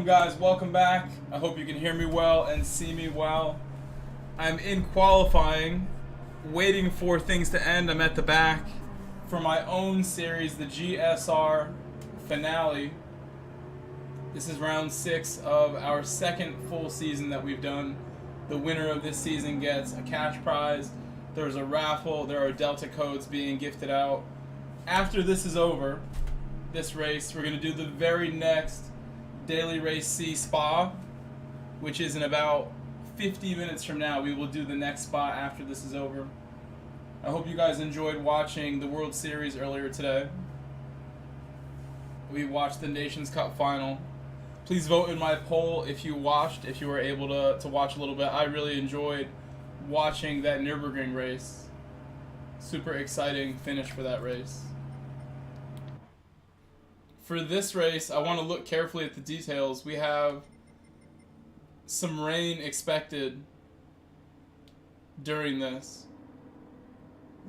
guys, welcome back. I hope you can hear me well and see me well. I'm in qualifying, waiting for things to end. I'm at the back for my own series, the GSR finale. This is round 6 of our second full season that we've done. The winner of this season gets a cash prize. There's a raffle. There are Delta codes being gifted out. After this is over, this race, we're going to do the very next Daily Race C Spa, which is in about 50 minutes from now. We will do the next spot after this is over. I hope you guys enjoyed watching the World Series earlier today. We watched the Nations Cup final. Please vote in my poll if you watched, if you were able to watch a little bit. I really enjoyed watching that Nürburgring race. Super exciting finish for that race. For this race, I want to look carefully at the details. We have some rain expected during this.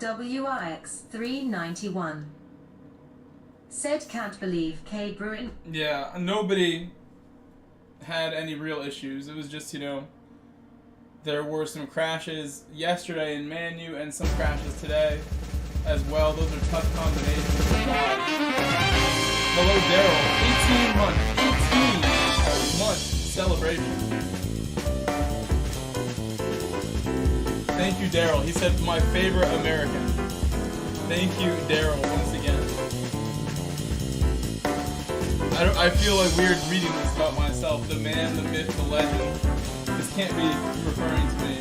WRX 391 said can't believe K. Bruin. Yeah, nobody had any real issues. It was just, there were some crashes yesterday in Manu and some crashes today as well. Those are tough combinations. Hello, Daryl. 18 month celebration. Thank you, Daryl. He said my favorite American. Thank you, Daryl, once again. I feel like weird reading this about myself. The man, the myth, the legend. This can't be referring to me.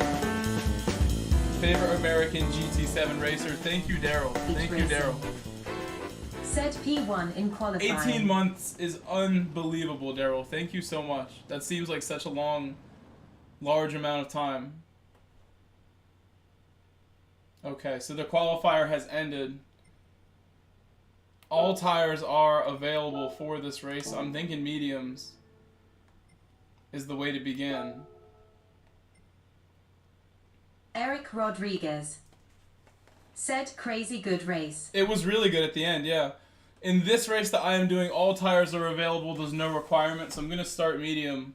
Favorite American GT7 racer. Thank you, Daryl. Thank you, Daryl. Said P1 in qualifying. 18 months is unbelievable, Daryl. Thank you so much. That seems like such a large amount of time. Okay, so the qualifier has ended. All tires are available for this race. I'm thinking mediums is the way to begin. Eric Rodriguez said crazy good race. It was really good at the end, yeah. In this race that I am doing, all tires are available. There's no requirement, so I'm going to start medium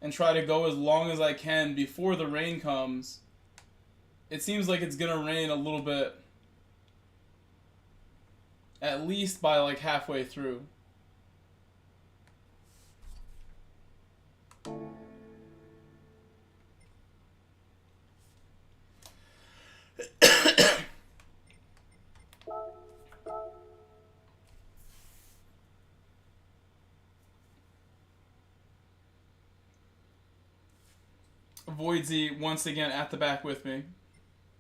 and try to go as long as I can before the rain comes. It seems like it's going to rain a little bit, at least by like halfway through. Voidsy once again at the back with me,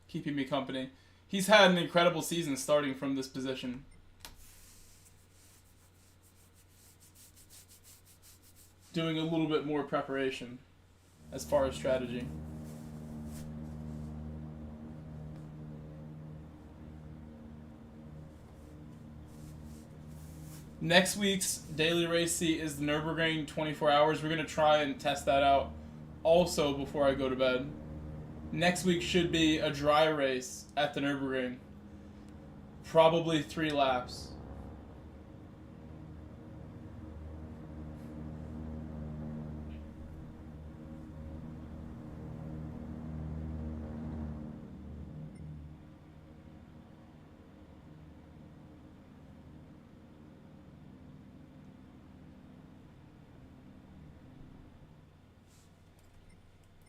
keeping me company. He's had an incredible season starting from this position. Doing a little bit more preparation as far as strategy. Next week's Daily Race C is the Nürburgring 24 hours. We're going to try and test that out also before I go to bed. Next week should be a dry race at the Nürburgring. Probably 3 laps.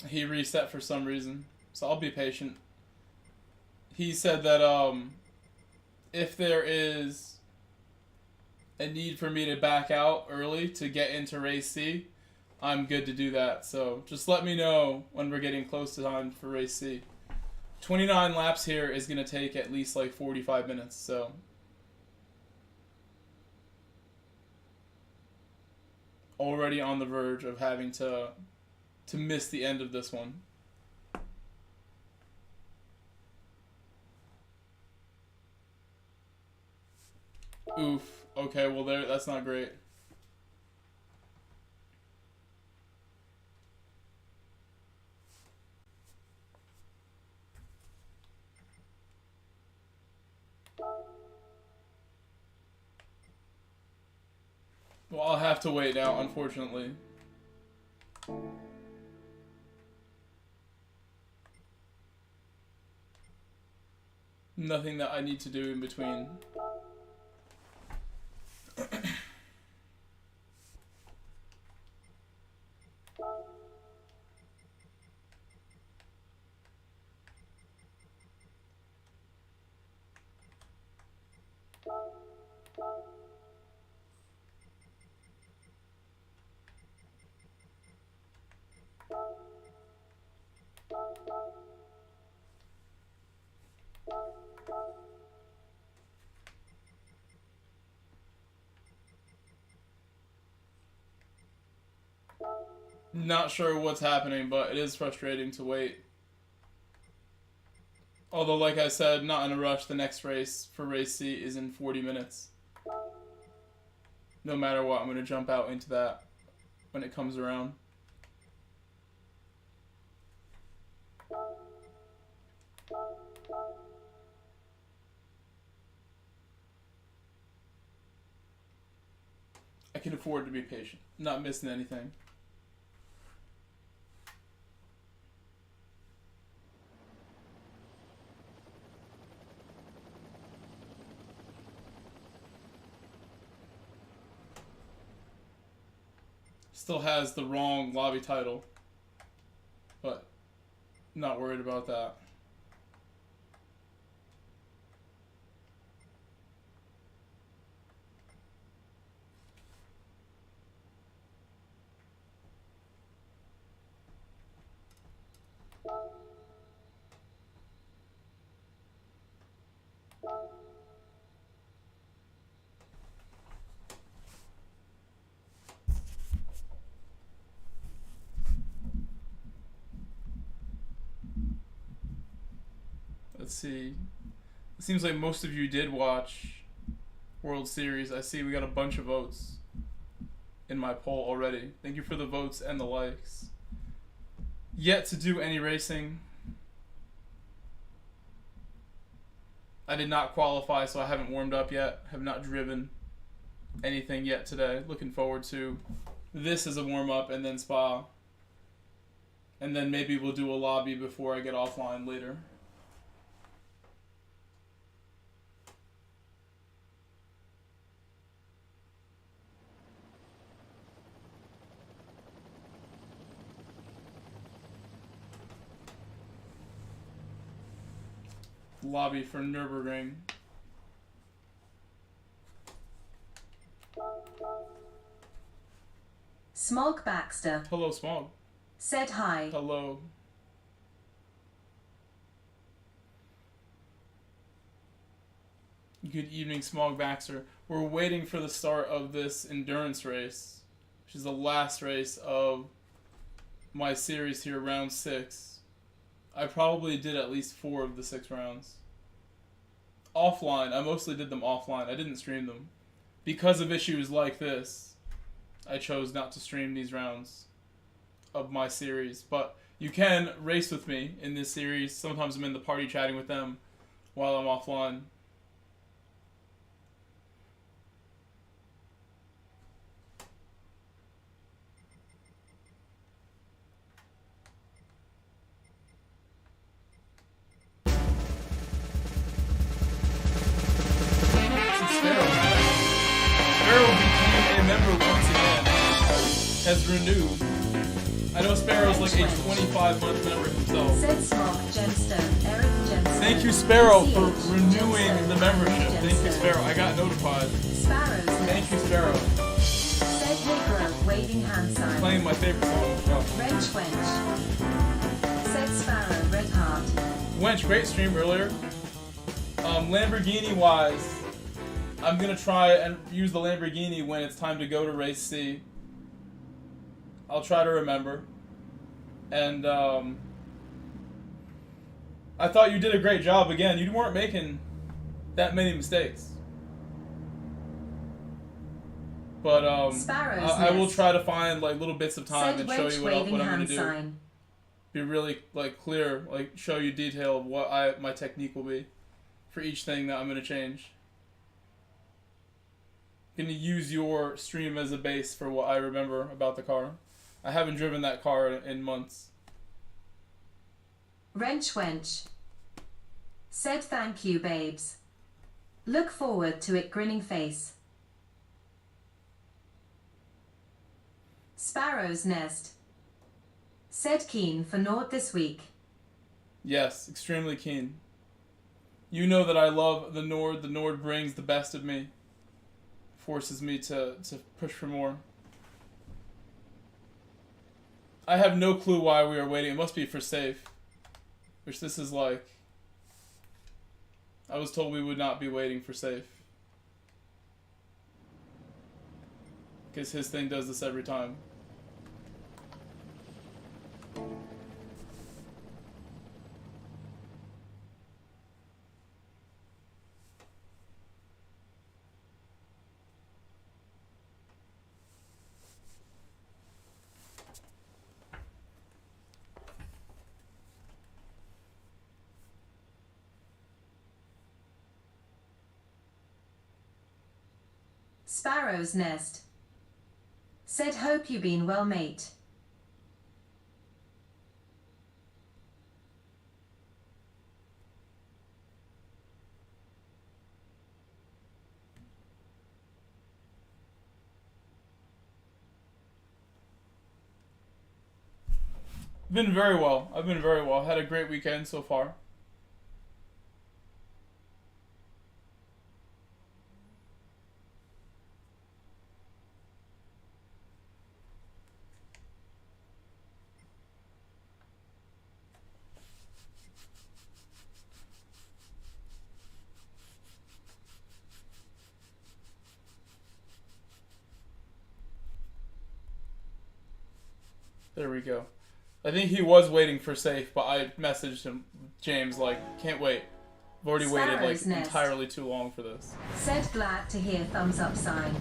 He reset for some reason, so I'll be patient. He said that if there is a need for me to back out early to get into race C, I'm good to do that. So just let me know when we're getting close to time for race C. 29 laps here is going to take at least like 45 minutes, so already on the verge of having to miss the end of this one. Oof. Okay, well that's not great. Well, I'll have to wait now, unfortunately. Nothing that I need to do in between. Not sure what's happening, but it is frustrating to wait. Although, like I said, not in a rush. The next race for race C is in 40 minutes. No matter what, I'm going to jump out into that when it comes around. I can afford to be patient, not missing anything. Still has the wrong lobby title, but not worried about that. Let's see. It seems like most of you did watch World Series. I see we got a bunch of votes in my poll already. Thank you for the votes and the likes. Yet to do any racing. I did not qualify, so I haven't warmed up yet. Have not driven anything yet today. Looking forward to this as a warm-up and then Spa. And then maybe we'll do a lobby before I get offline later. Lobby for Nürburgring. Smog Baxter Hello, Smog. said hi. Hello. Good evening, Smog Baxter. We're waiting for the start of this endurance race, which is the last race of my series here, round 6. I probably did at least 4 of the 6 rounds. Offline, I mostly did them offline. I didn't stream them. Because of issues like this, I chose not to stream these rounds of my series. But you can race with me in this series. Sometimes I'm in the party chatting with them while I'm offline. Has renewed. I know Sparrow's like a 25-month member himself. Said Smog Gemstone, Eric Gemstone. Thank you, Sparrow, for renewing the membership. Thank you, Sparrow. I got notified. Sparrow's Thank you, Sparrow. Said Negro, waving hand sign. Playing my favorite song. Wrench Wench. Said Sparrow, Red Heart. Wench, great stream earlier. Lamborghini-wise, I'm going to try and use the Lamborghini when it's time to go to race C. I'll try to remember. And I thought you did a great job again. You weren't making that many mistakes. But I will try to find like little bits of time and show you what I'm going to do. Be really like clear, like show you detail of what my technique will be for each thing that I'm going to change. I'm going to use your stream as a base for what I remember about the car. I haven't driven that car in months. Wrench Wench said thank you, babes. Look forward to it, grinning face. Sparrow's Nest said keen for Nord this week. Yes, extremely keen. You know that I love the Nord. The Nord brings the best of me. Forces me to push for more. I have no clue why we are waiting. It must be for safe. Which this is like. I was told we would not be waiting for safe. Because his thing does this every time. Sparrow's Nest said hope you been well, mate. Been very well. I've been very well. Had a great weekend so far. There we go. I think he was waiting for safe, but I messaged him, James, like, can't wait. I've already waited like Sparrow's Nest entirely too long for this. said glad to hear thumbs up sign.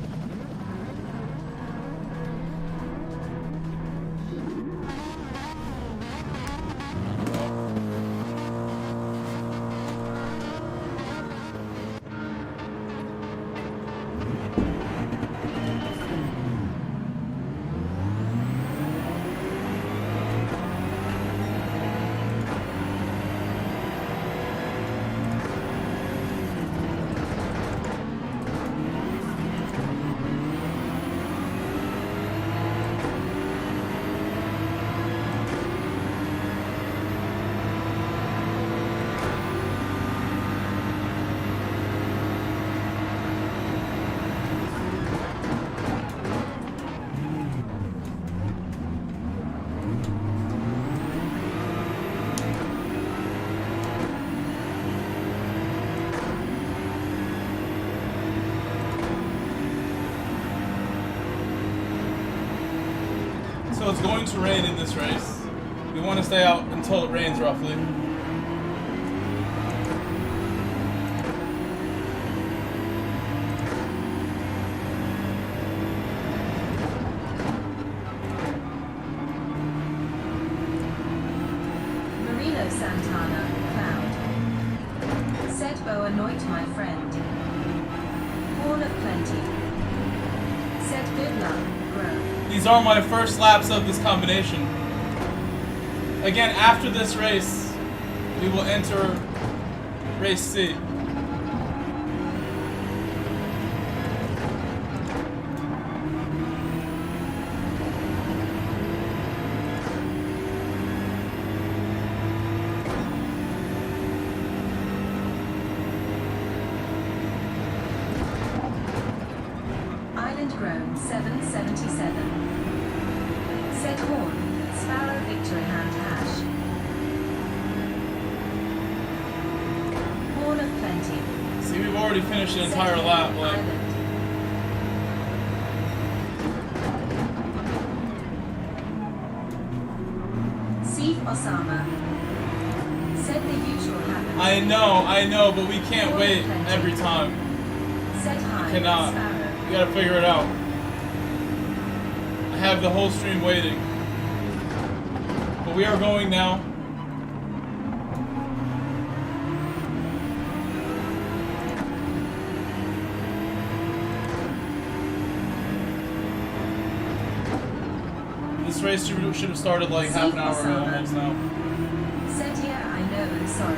So it's going to rain in this race. We want to stay out until it rains, roughly. Marino Santana, Cloud said Bo anoint my friend. Horn of Plenty said good luck, bro. These are my first laps of this combination. Again, after this race, we will enter race C. Island Grown 777 said Horn, Sparrow Victory Hand Hash. Horn of Plenty See, we've already finished an entire lap, like. Island. Steve Osama said the usual happens. I know, but we can't wait every time. Said hi, Cannot. Sparrow. We gotta figure it out. I have the whole stream waiting. But we are going now. This This race should have started like half an hour ago almost now. Said, yeah, I know, sorry.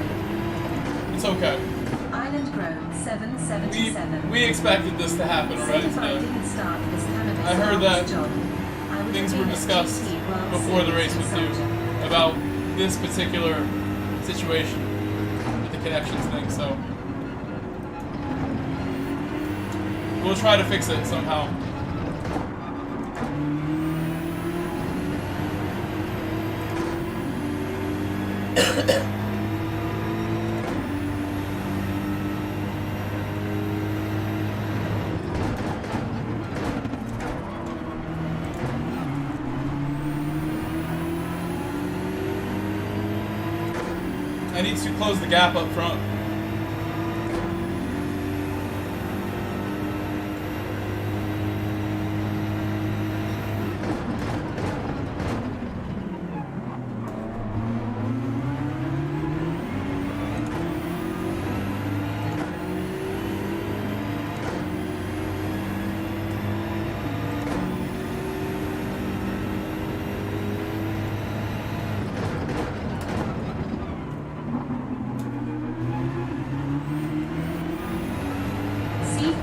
It's okay. Island Grove 777. We expected this to happen already If I today. didn't start this cannabis I heard that job, I would things have were been a discussed GT World before the Series race was due soldier. about this particular situation with the connections thing, so we'll try to fix it somehow. I need to close the gap up front.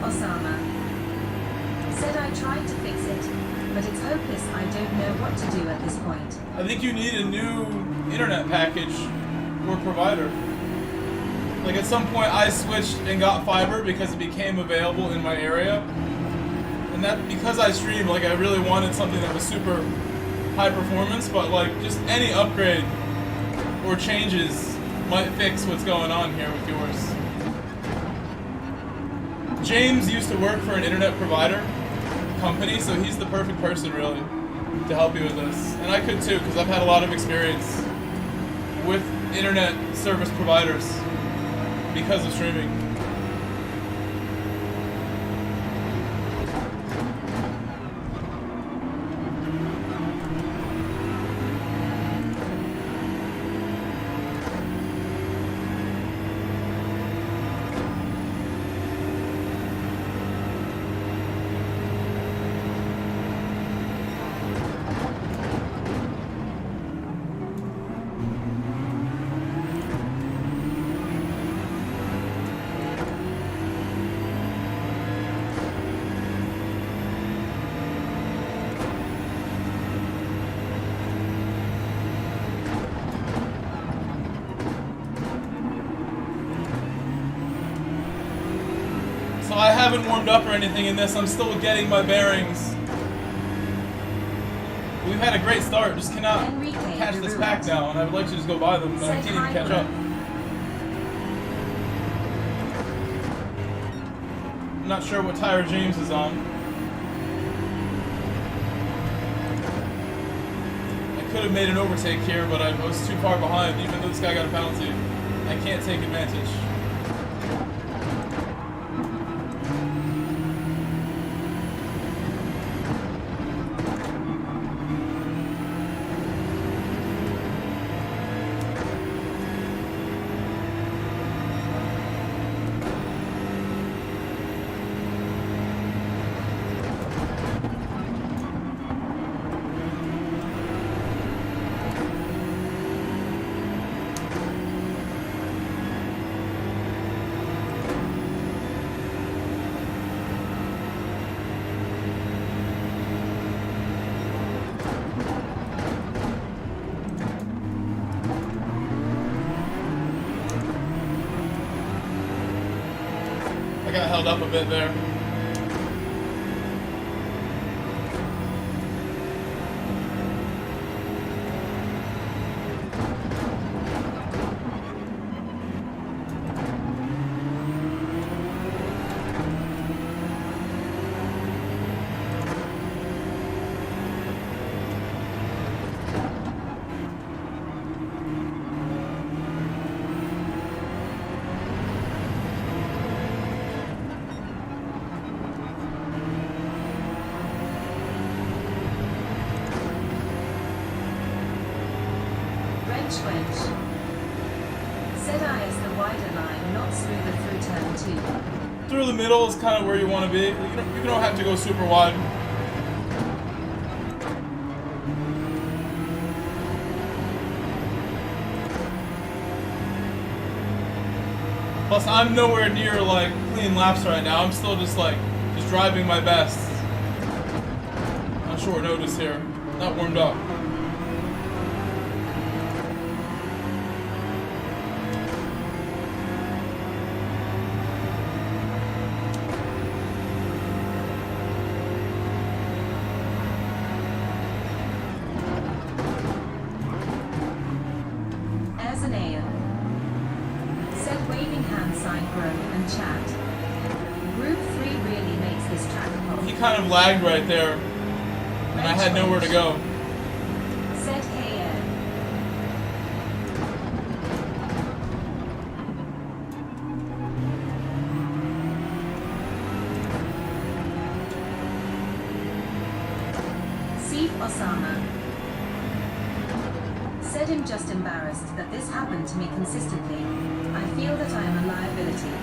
Osama said I tried to fix it, but it's hopeless. I don't know what to do at this point. I think you need a new internet package or provider. Like at some point I switched and got fiber because it became available in my area. And that because I stream, like I really wanted something that was super high performance, but like just any upgrade or changes might fix what's going on here with yours. James used to work for an internet provider company, so he's the perfect person really to help you with this. And I could too, because I've had a lot of experience with internet service providers because of streaming. So I haven't warmed up or anything in this. I'm still getting my bearings. We've had a great start. Just cannot catch this pack now, and I would like to just go by them, but I can't even catch up. I'm not sure what tire James is on. I could have made an overtake here, but I was too far behind, even though this guy got a penalty. I can't take advantage. I got held up a bit there. Said I as the wider line, not smoother through turn 2. Through the middle is kind of where you want to be. You don't have to go super wide. Plus, I'm nowhere near like clean laps right now. I'm still just driving my best. On short notice here, not warmed up. Kind of lagged right there, and I had nowhere to go. Said hey. Steve Osama said I'm just embarrassed that this happened to me consistently. I feel that I am a liability.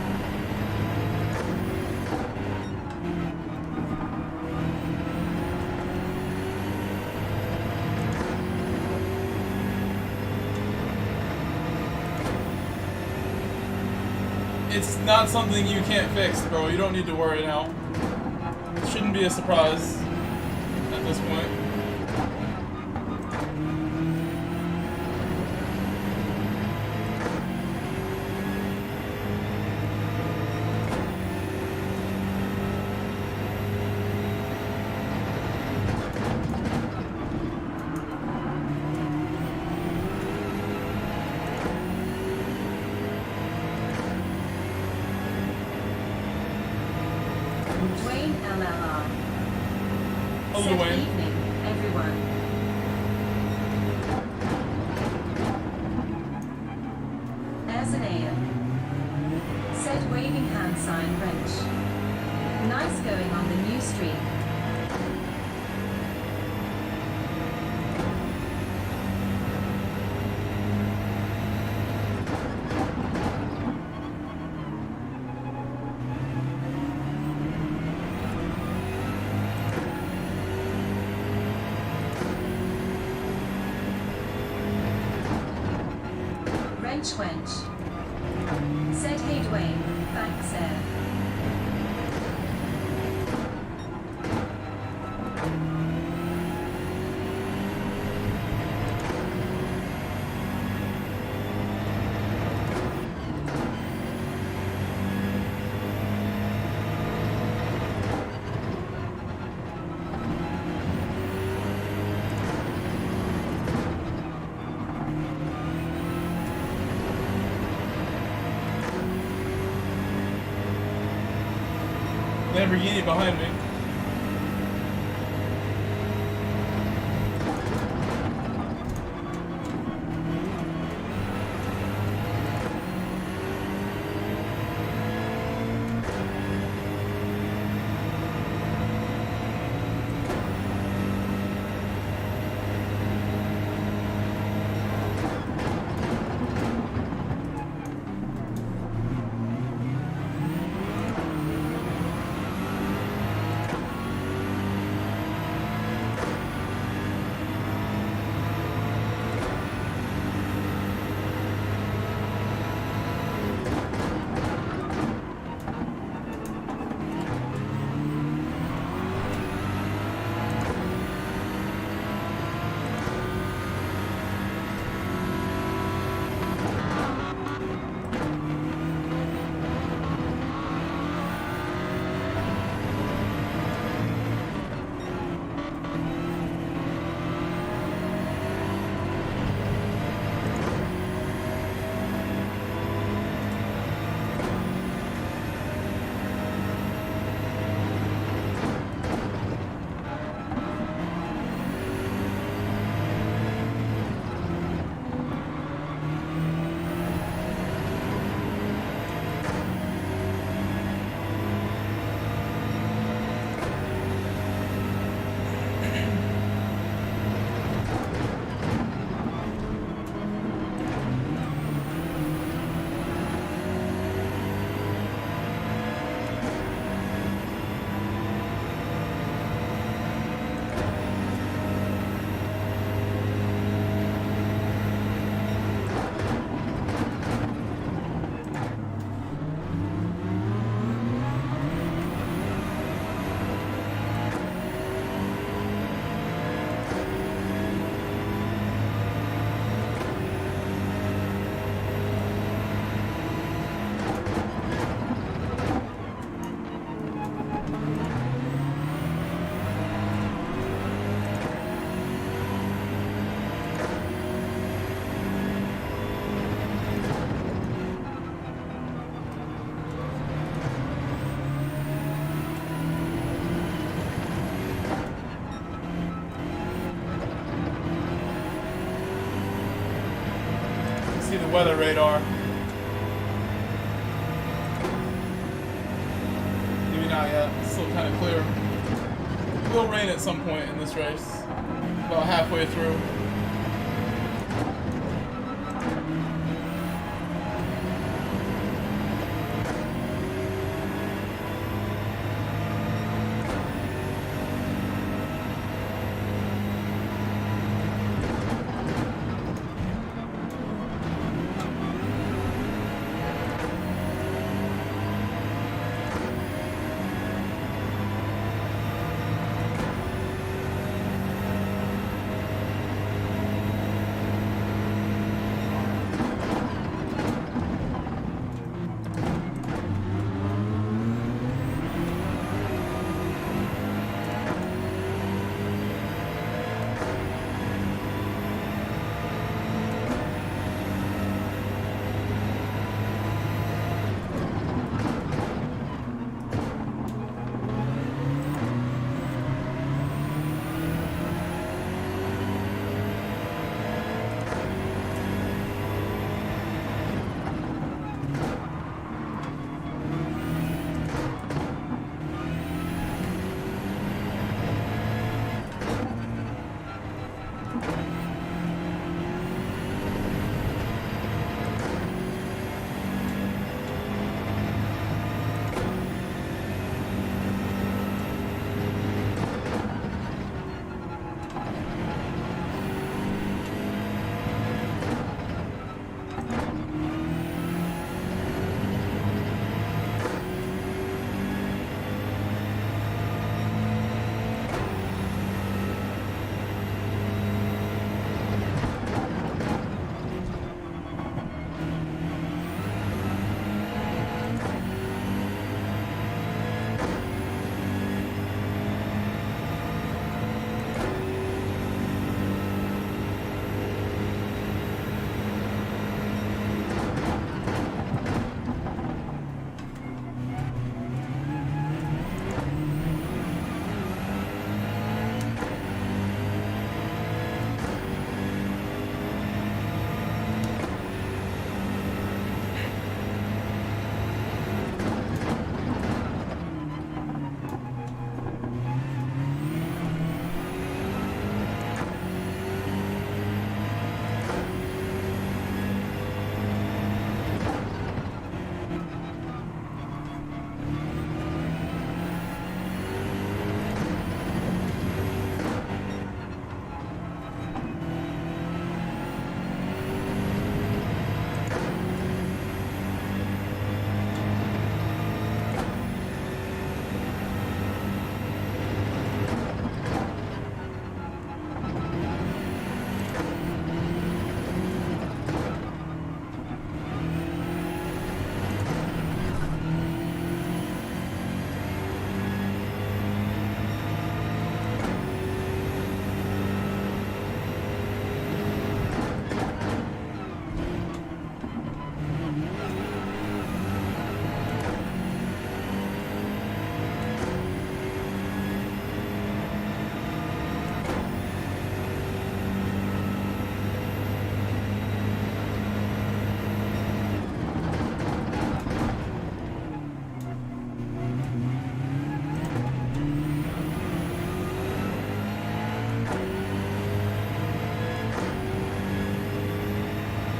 It's not something you can't fix, bro. You don't need to worry now. It shouldn't be a surprise at this point. Good evening, everyone. Azanea said waving hand sign wrench. Nice going on the new stream. Wench. Said hey Dwayne, thanks Air. Lamborghini behind me. see the weather radar. Maybe not yet. It's still kind of clear. It will rain at some point in this race. About halfway through.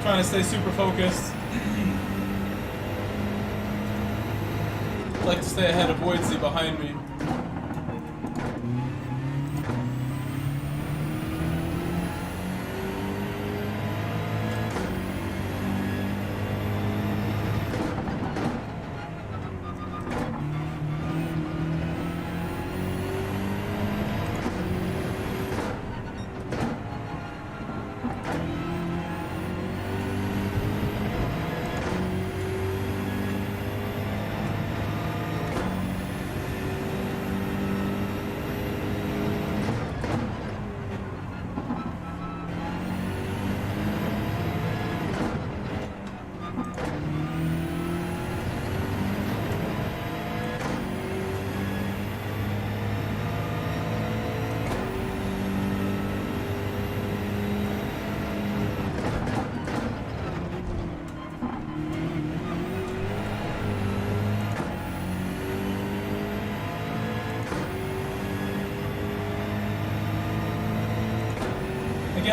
Trying to stay super focused. Like to stay ahead of Voidsy behind me.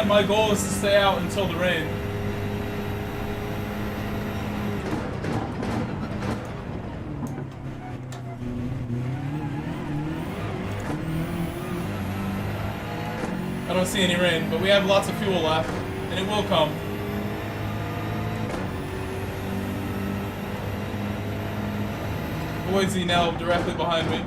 Again, my goal is to stay out until the rain. I don't see any rain, but we have lots of fuel left, and it will come. Boise now directly behind me.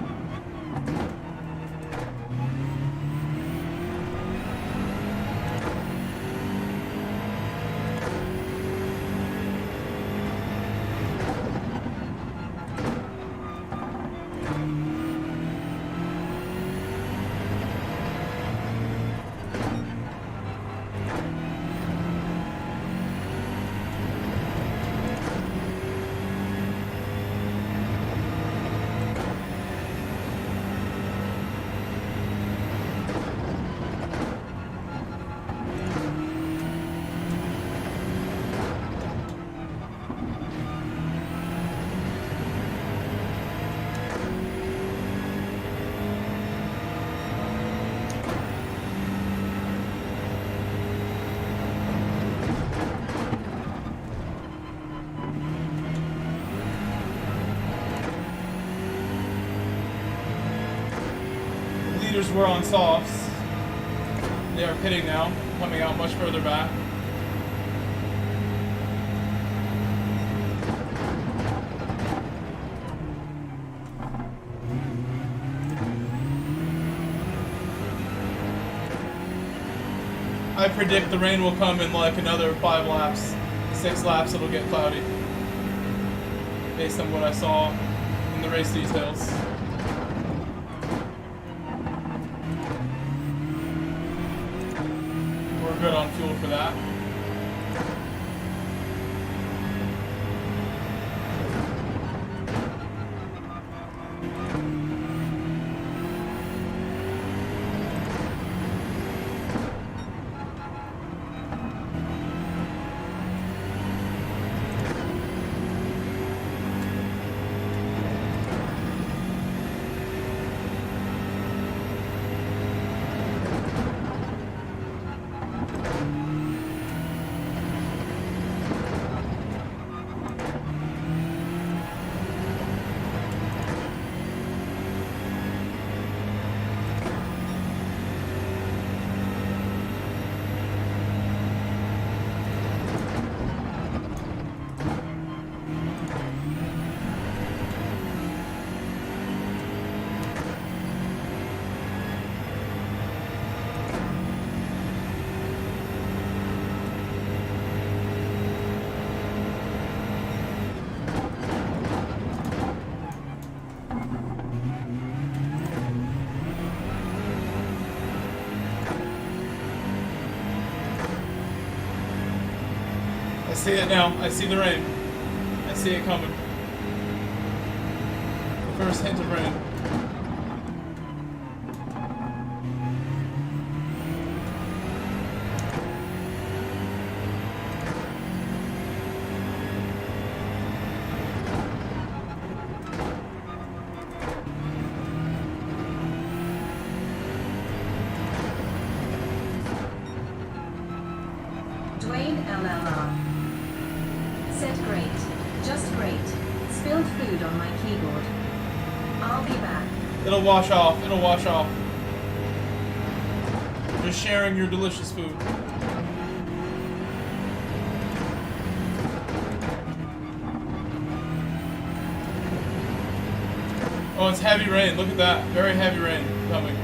We're on softs. They are pitting now, coming out much further back. I predict the rain will come in like another 5 laps, 6 laps. It'll get cloudy, based on what I saw in the race details. Good on fuel for that. I see it now. I see the rain. I see it coming. The first hint of rain. It'll wash off. It'll wash off. Just sharing your delicious food. Oh, it's heavy rain. Look at that. Very heavy rain coming.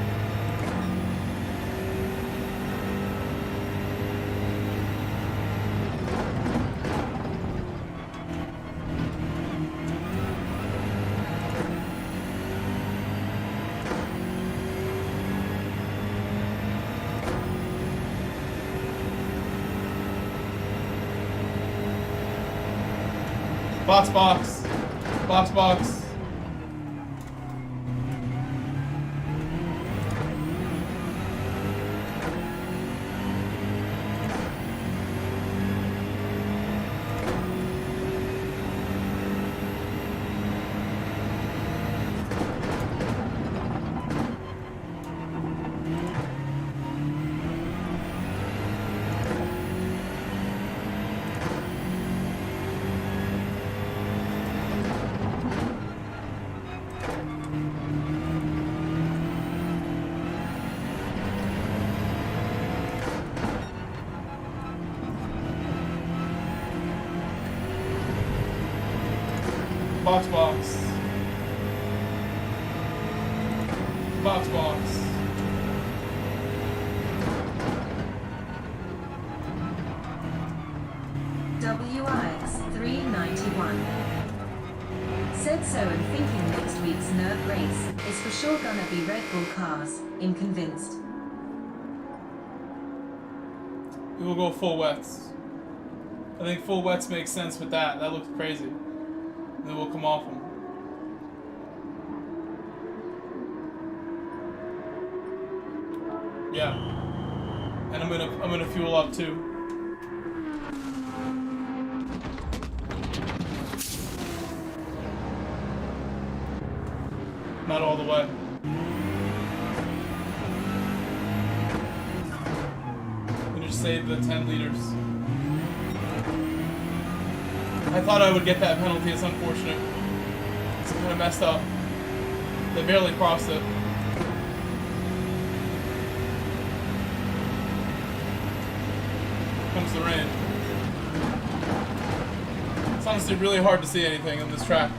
Box, box. Box, box. Box. WIX 391. Said so and thinking next week's nerd race is for sure gonna be Red Bull cars. I'm convinced. We will go full wets. I think full wets makes sense with that. That looks crazy. And then we'll come off them. Yeah. And I'm gonna fuel up too. Not all the way. I'm gonna save the 10 liters. I thought I would get that penalty. It's unfortunate. It's kind of messed up. They barely crossed it. Comes the rain. It's honestly really hard to see anything on this track.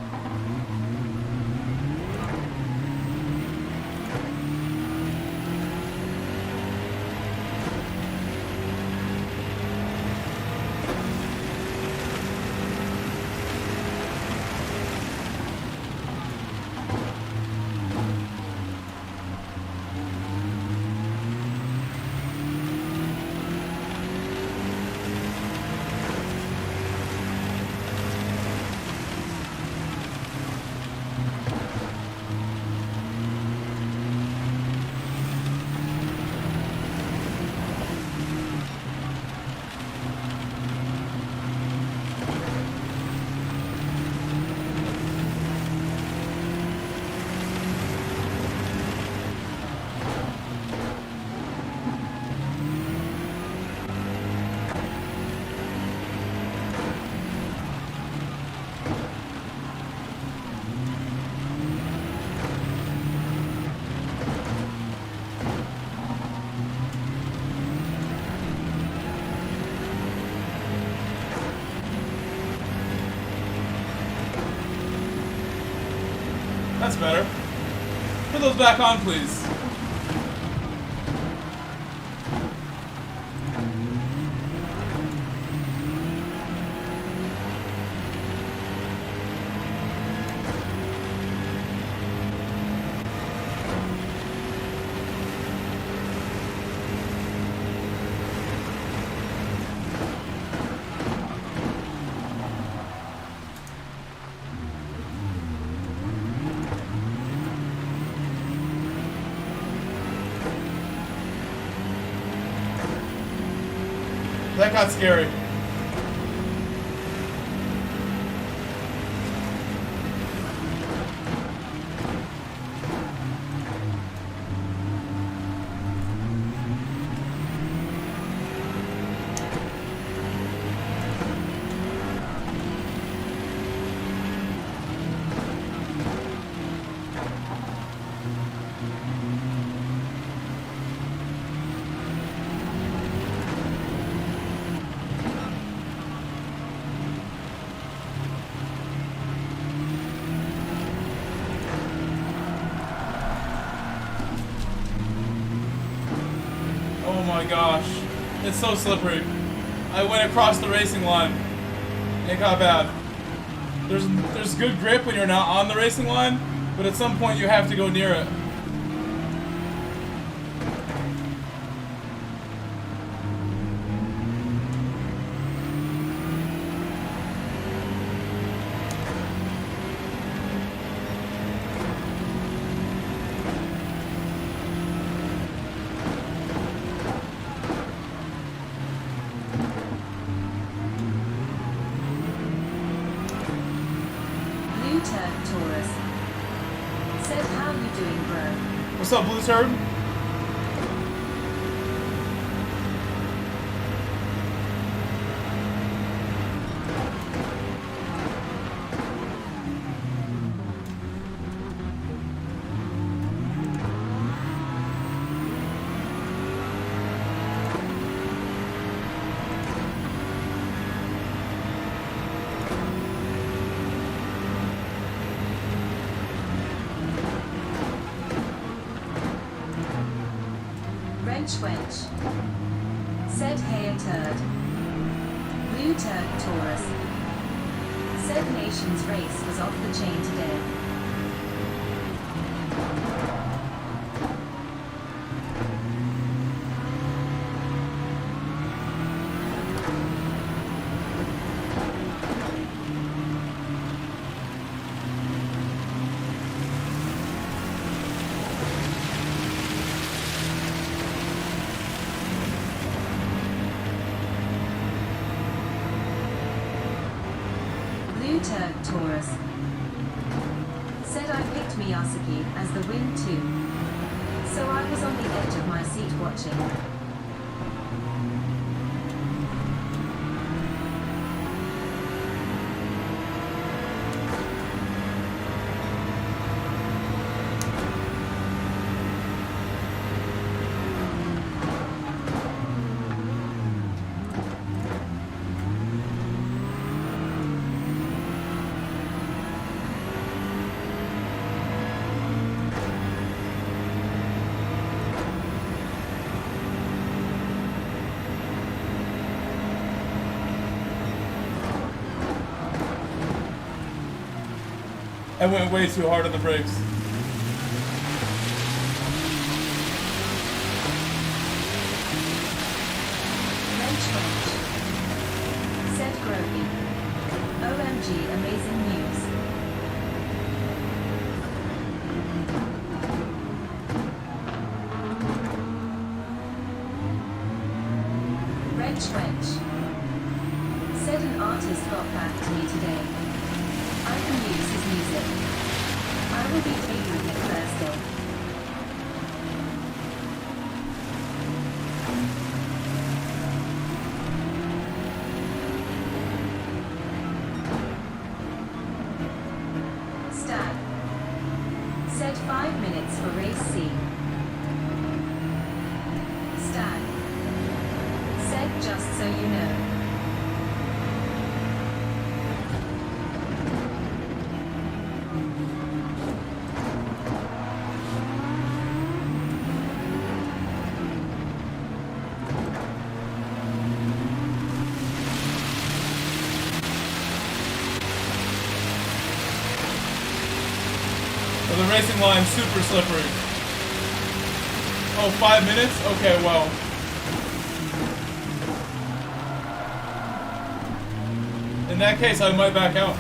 That's better. Put those back on, please. That got scary. Oh my gosh, it's so slippery. I went across the racing line. It got bad. There's good grip when you're not on the racing line, but at some point you have to go near it. What's up, Blue Turd? French wench. Said hey a turd. Blue Turk Taurus. Said nation's race was off the chain today. Blue Turk Taurus. Said I picked Miyazaki as the win too. So I was on the edge of my seat watching. I went way too hard on the brakes. Wrench wench. Said Groby. OMG, amazing news. Wrench wench. Said an artist got back to me today. I can use his music. I will be taking it Thursday. Stag. Said 5 minutes for race C. Stag. Said just so you know. The racing line's super slippery. Oh, 5 minutes? Okay, well. In that case, I might back out.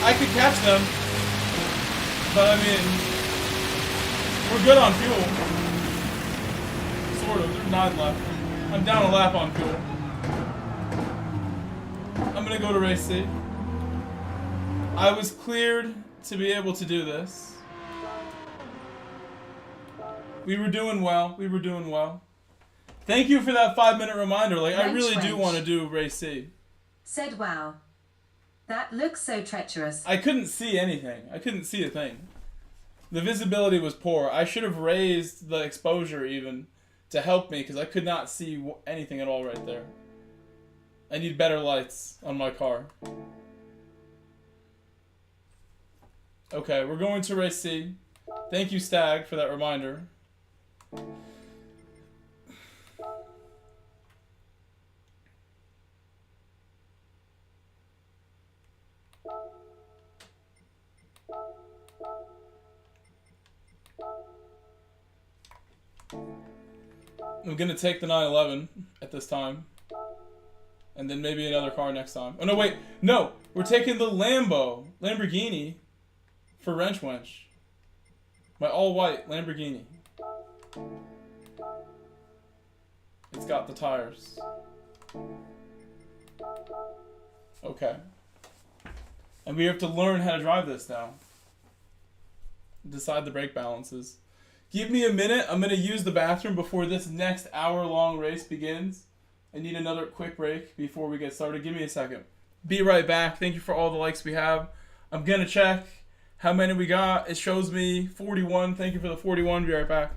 I could catch them. But I mean, we're good on fuel. Sort of. There's 9 left. I'm down a lap on fuel. I'm gonna go to race C. I was cleared to be able to do this. We were doing well. We were doing well. Thank you for that 5-minute reminder. Like, I really do want to do race C. Said wow. That looks so treacherous. I couldn't see anything. I couldn't see a thing. The visibility was poor. I should have raised the exposure even to help me because I could not see anything at all right there. I need better lights on my car. Okay, we're going to race C. Thank you, Stag, for that reminder. I'm gonna take the 911 at this time. And then maybe another car next time. Oh no, wait. No! We're taking the Lamborghini for Wrench Wench. My all-white Lamborghini. It's got the tires. Okay. And we have to learn how to drive this now. Decide the brake balances. Give me a minute. I'm going to use the bathroom before this next hour-long race begins. I need another quick break before we get started. Give me a second. Be right back. Thank you for all the likes we have. I'm going to check how many we got. It shows me 41. Thank you for the 41. Be right back.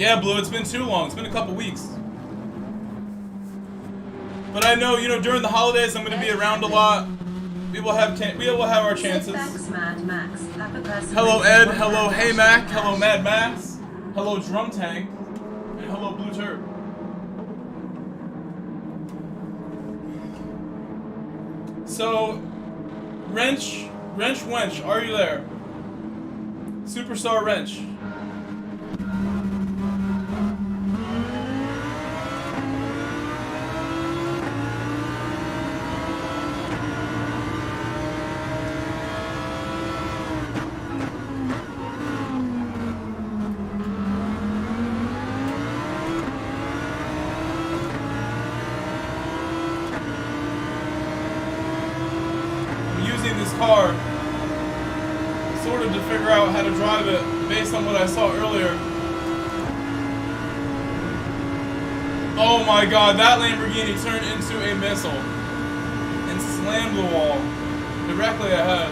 Yeah, Blue, it's been too long. It's been a couple weeks. But I know, you know, during the holidays I'm going to be around a lot. We will have our chances. Hello, Ed. Hello, Hey Mac. Hello, Mad Max. Hello, Drum Tank. And hello, Blue Turd. So, Wrench Wench, are you there? Superstar Wrench. Car sort of to figure out how to drive it based on what I saw earlier. Oh my god, that Lamborghini turned into a missile and slammed the wall directly ahead.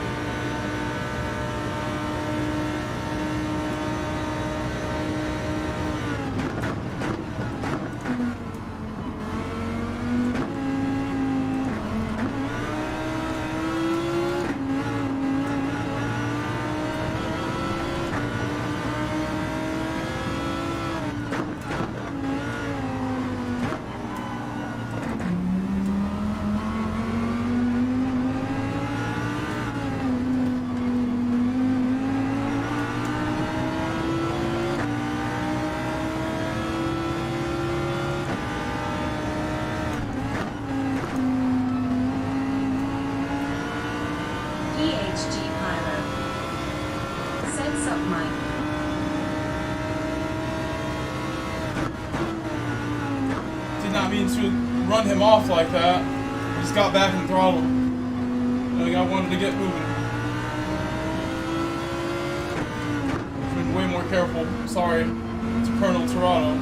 To run him off like that. I just got back and throttled. I wanted to get moving. Been way more careful. Sorry to Colonel Toronto.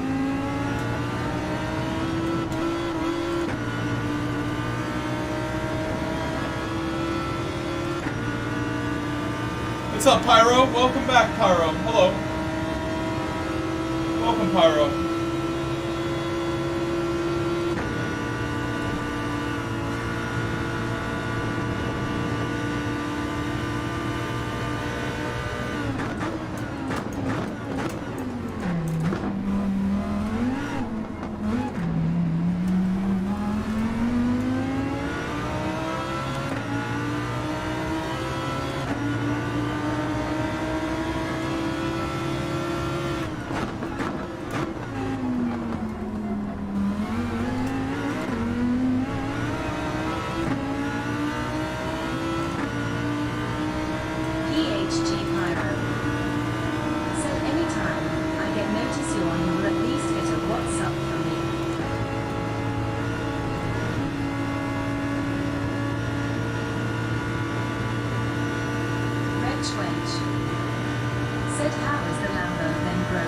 What's up, Pyro? Welcome back, Pyro. Hello. Welcome, Pyro.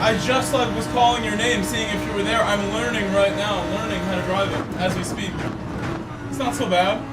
I just was calling your name, seeing if you were there. I'm learning right now, learning how to drive it as we speak. It's not so bad.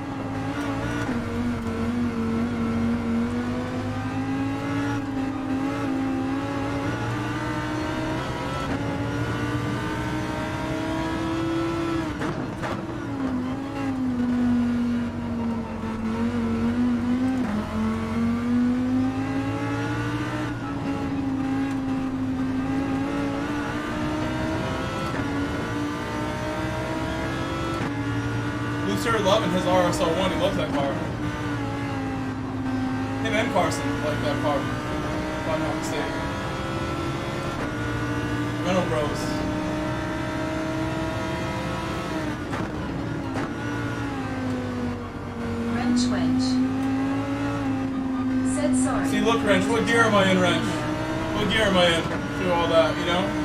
Loving his RSR1, he loves that car. Him and Carson like that car, if I'm not mistaken. Rental Bros. Wrench. Said sorry. See, look, Wrench, what gear am I in, Wrench? What gear am I in through all that, you know?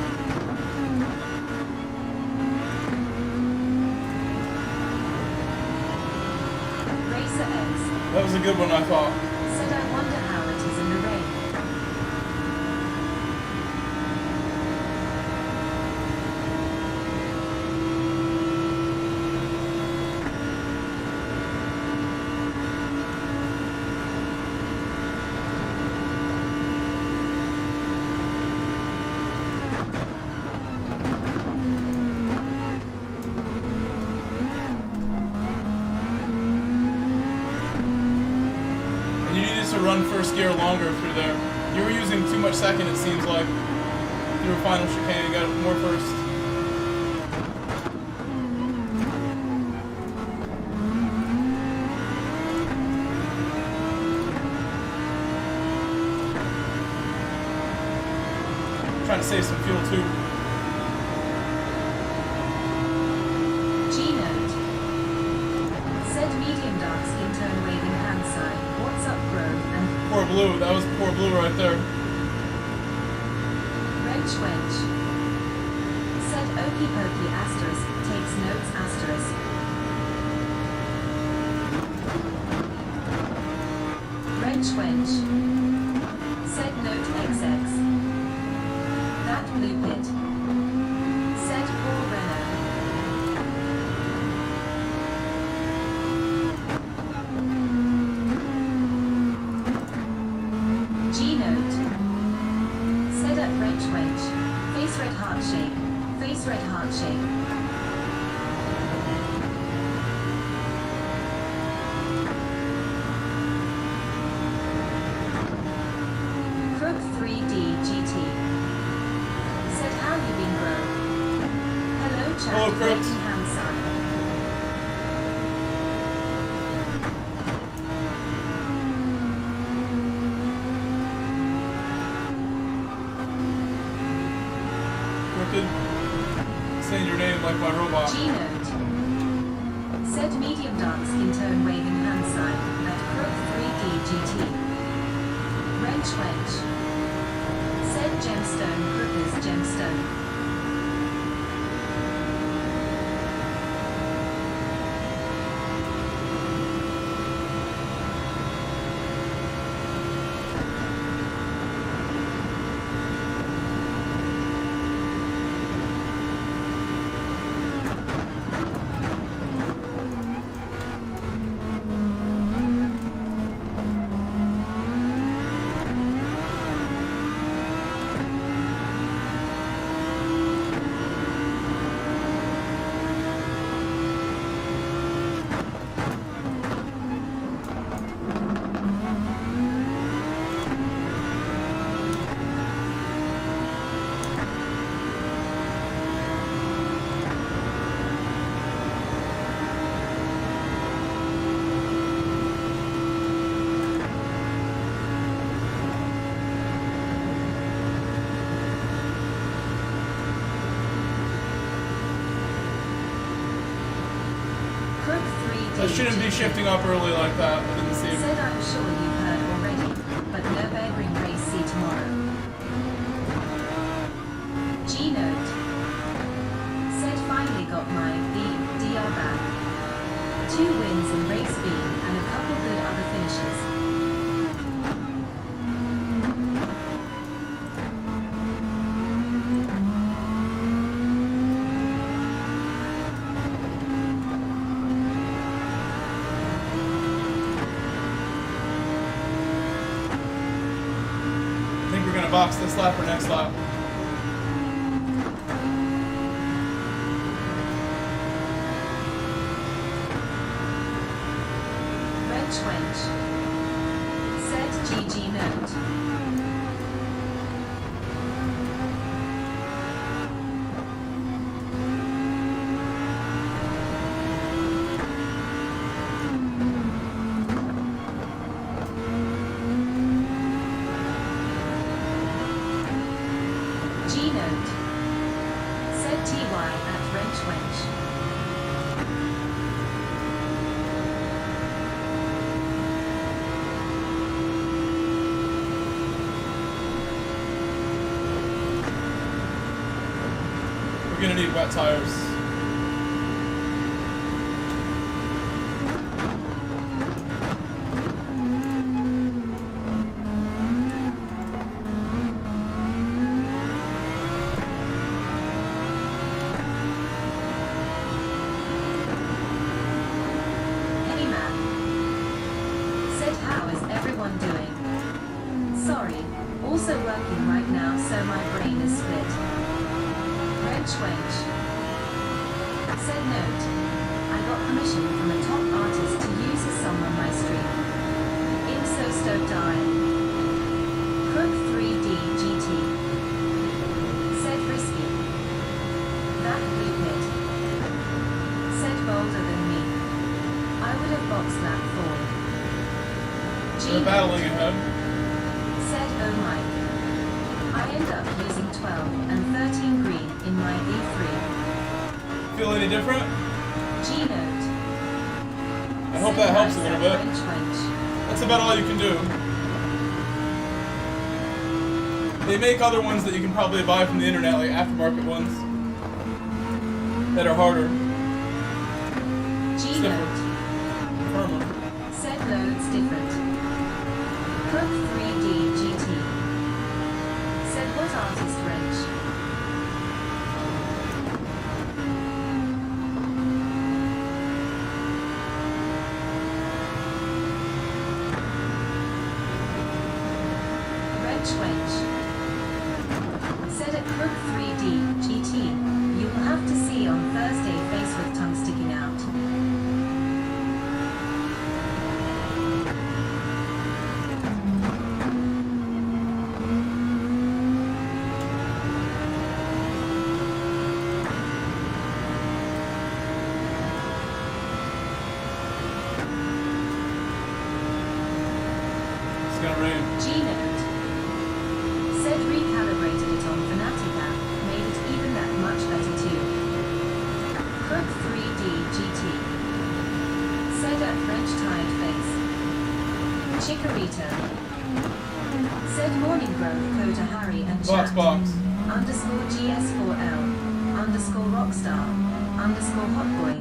That was a good one, I thought. Said I wonder how it is in the rain. first gear longer through there. You were using too much second, it seems like. Through a final chicane, you got more first. Trying to save some fuel too. G-note. Said medium dark skin tone waving hand sign. What's up, bro? And Poor blue, that was poor blue right there. Wrench wench. Said okey pokey asterisk. Takes notes asterisk. Wrench wench. Said note XX. That blue pit. Said Paul Renault. G-note. Said at wrench wench. Face red heart shake. Face red heart shake. Crook 3D GT. Said how you been, bro? Hello chat. Hello, Crook. Waiting hand sign. Crooked. Saying your name like my robot. G-note. Said medium dark skin tone waving hand sign. At Crook 3D GT. Wrench wench. Said gemstone Crookers gemstone. Crook 3D. I shouldn't be shifting up early like that. I didn't see Said it. I'm sure you've heard already, but no Bearing race see tomorrow. G-note. Said finally got my BDR back. 2 wins in race B and a couple good other finishes. I think we're gonna box this lap or next lap. Wrench wench. Said GG note. G-note. Said TY at wrench wench. We're gonna need wet tires. Hey man. Said how is everyone doing? Sorry, also working right now so my brain is split. Wrench wench. Said note. I got permission from a top artist to use his song on my stream. I'm so stoked I battling ahead. Said oh Mike. I end up using 12 and 13 green in my E3. Feel any different? G-Note. I hope that helps a little bit. Wench. That's about all you can do. They make other ones that you can probably buy from the internet, like aftermarket ones, that are harder. G-Note. Firmer. Said loads different. Crook 3D GT. Said what artist wrench? Wench. Said at Crook 3D GT, you will have to see on Thursday face with tongue sticking out. It's gonna rain. G-Note. Said recalibrated it on Fanatec app, made it even that much better too. Crook 3D GT. Said at French tired face. Chikorita. Said morning growth coder Harry and chat. Box. Underscore GS4L. Underscore Rockstar. Underscore Hotboy.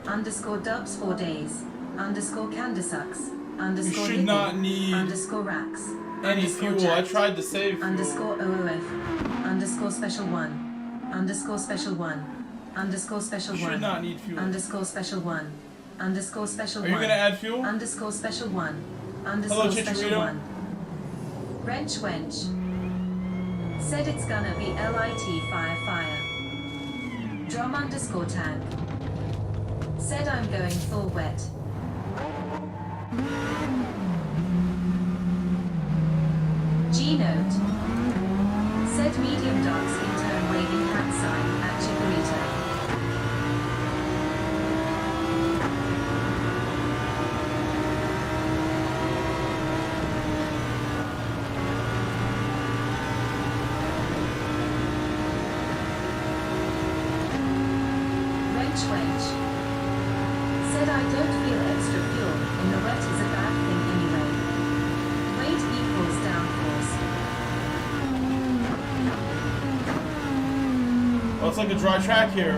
Underscore Dubs 4 days. Underscore Candisucks. Underscore should Hippie. not need Underscore Racks. Any Underscore fuel. I Jacked. tried to save fuel. Underscore OOF. Underscore special 1. Underscore special 1. Underscore special You 1. should not need fuel. Underscore special 1. Underscore special Are 1. you gonna add fuel? Underscore special 1. Underscore Hello, special Chicharito. 1. Wrench wench. Said it's gonna be LIT fire. Drum underscore tank. Said I'm going full wet. G-Note. Said medium dark skin tone waving hand sign at Chikorita. Wench. Said I don't feel extra fuel, and the wet is a bad thing anyway. Weight equals downforce. Well, it's like a dry track here.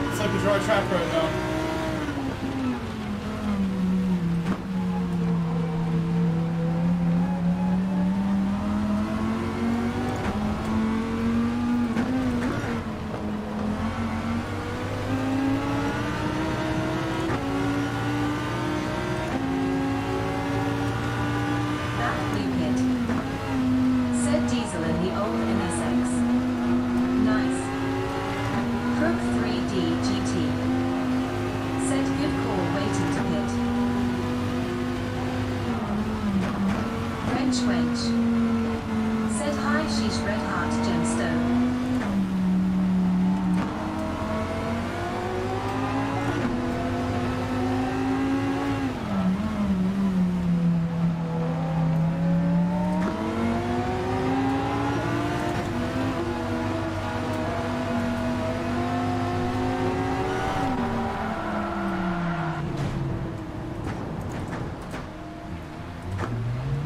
It's like a dry track right now. That blue pit. Said diesel in the old NSX. Nice. Crook 3D GT. Said good call waiting to pit. Wench. Said hi sheesh red heart gemstone.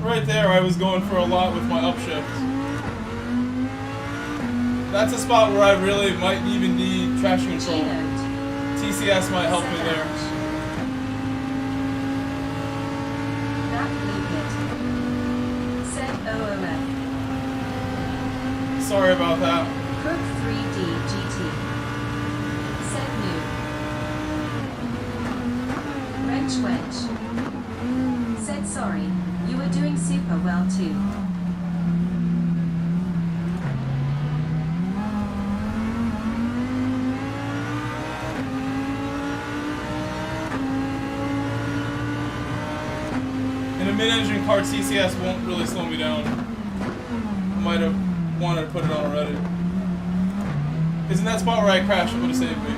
Right there, I was going for a lot with my upshift. That's a spot where I really might even need traction control. G-Note. TCS might help me there. That blue pit. Said OOF. Sorry about that. Crook 3D GT. Said new. Wench. Said sorry, you were doing super well too. In a mid-engine car, TCS won't really slow me down. I might have wanted to put it on already. Because in that spot where I crashed, it would have saved me.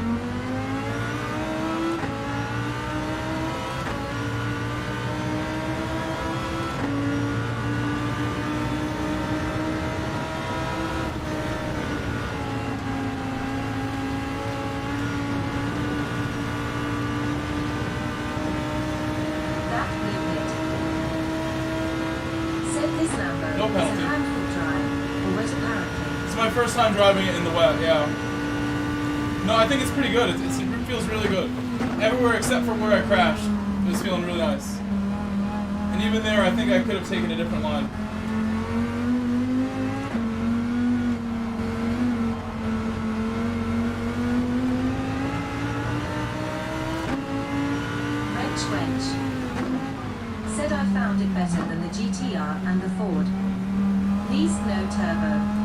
That blue pit. Said this Lambo No is a penalty. handful drive, or wet apparently. It's my first time driving it in the wet, yeah. No, I think it's pretty good. It feels really good. Everywhere except for where I crashed, it was feeling really nice. And even there, I think I could have taken a different line. Wrench Wench. Said I found it better than the GTR and the Ford. Least no turbo.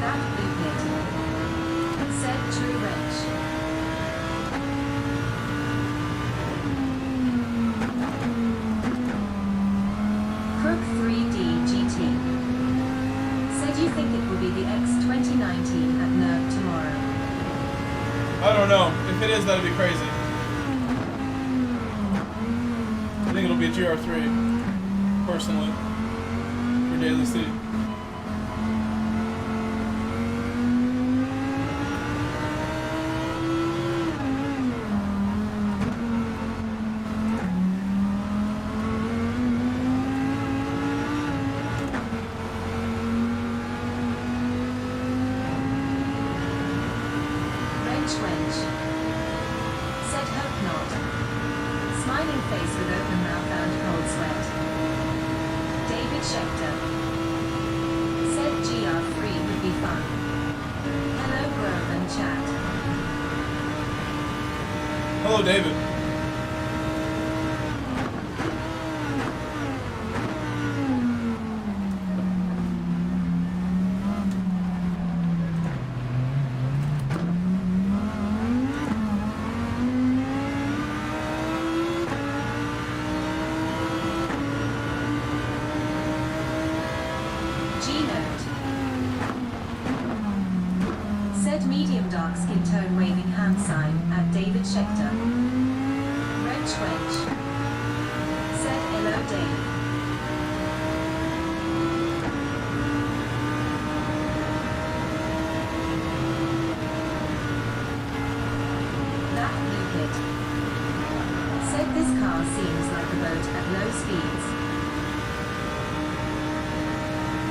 That blue pit. Said True Wrench. Crook 3D GT. Said you think it will be the X 2019 at NERV tomorrow. I don't know. If it is, that'd be crazy. I think it'll be a GR3, personally, for Daily City. Wrench Wench. Said hope not. Smiling face with open mouth and cold sweat. David Schechter. Said GR3 would be fun. Hello Grove and chat. Hello, David. G-Note. Said medium dark skin tone waving hand sign at David Schechter. Wrench Wench. Said hello Dave. That blue pit. Said this car seems like a boat at low speeds.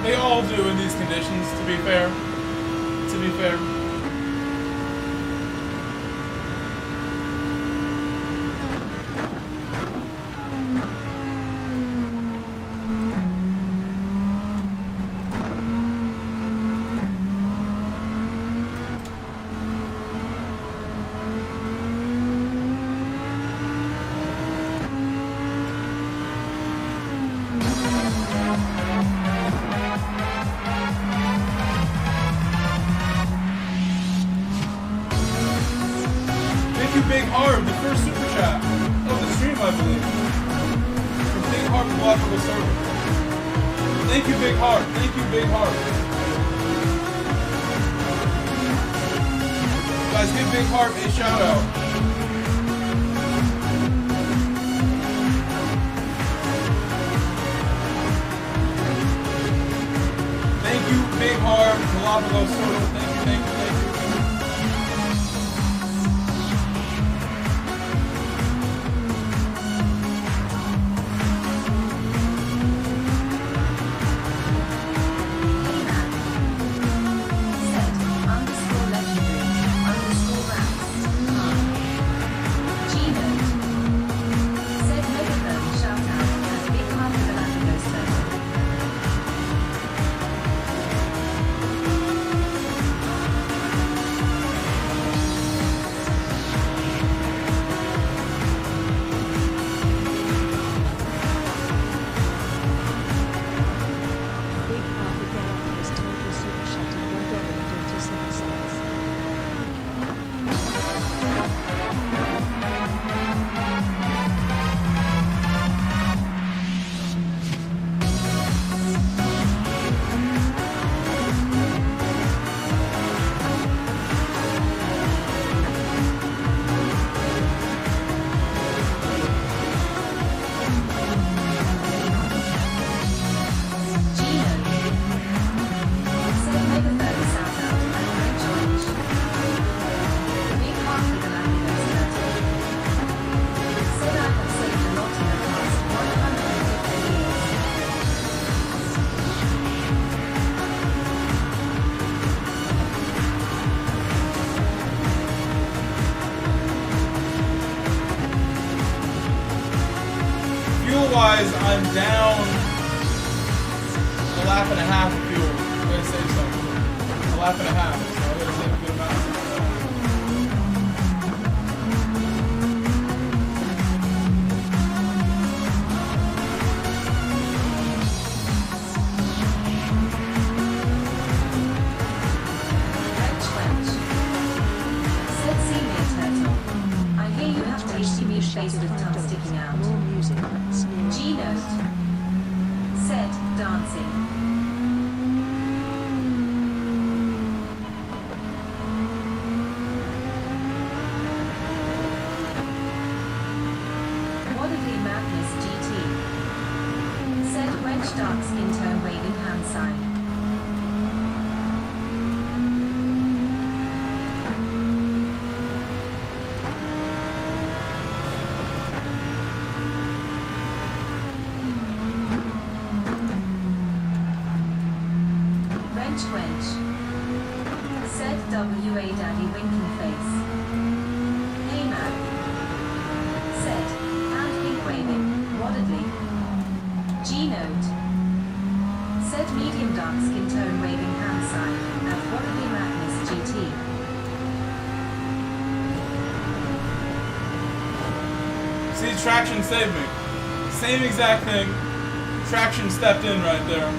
They all do in these conditions, to be fair. To be fair. Thank you, Big Harv, the first super chat of the stream, I believe. From Big Harv Blockable Server. Thank you, Big Harv. Thank you, Big Harv. Guys, give Big Harv a shout out. Thank you, Big Harv, Galapagos Server. Thank you, thank you, thank you. I'm down a lap and a half of fuel. I'm gonna say so. A lap and a half. So I'm gonna save a good amount. Face with tongue sticking out. G note. Said dancing. Wildly Madness GT. Said wench dark skin tone waving hand sign. Wench. Said WA Daddy winking face. Hey man. Said, hand pink waving, wildly. G note. Said medium dark skin tone waving hand sign, at Wildly Madness GT. See, traction saved me. Same exact thing. Traction stepped in right there.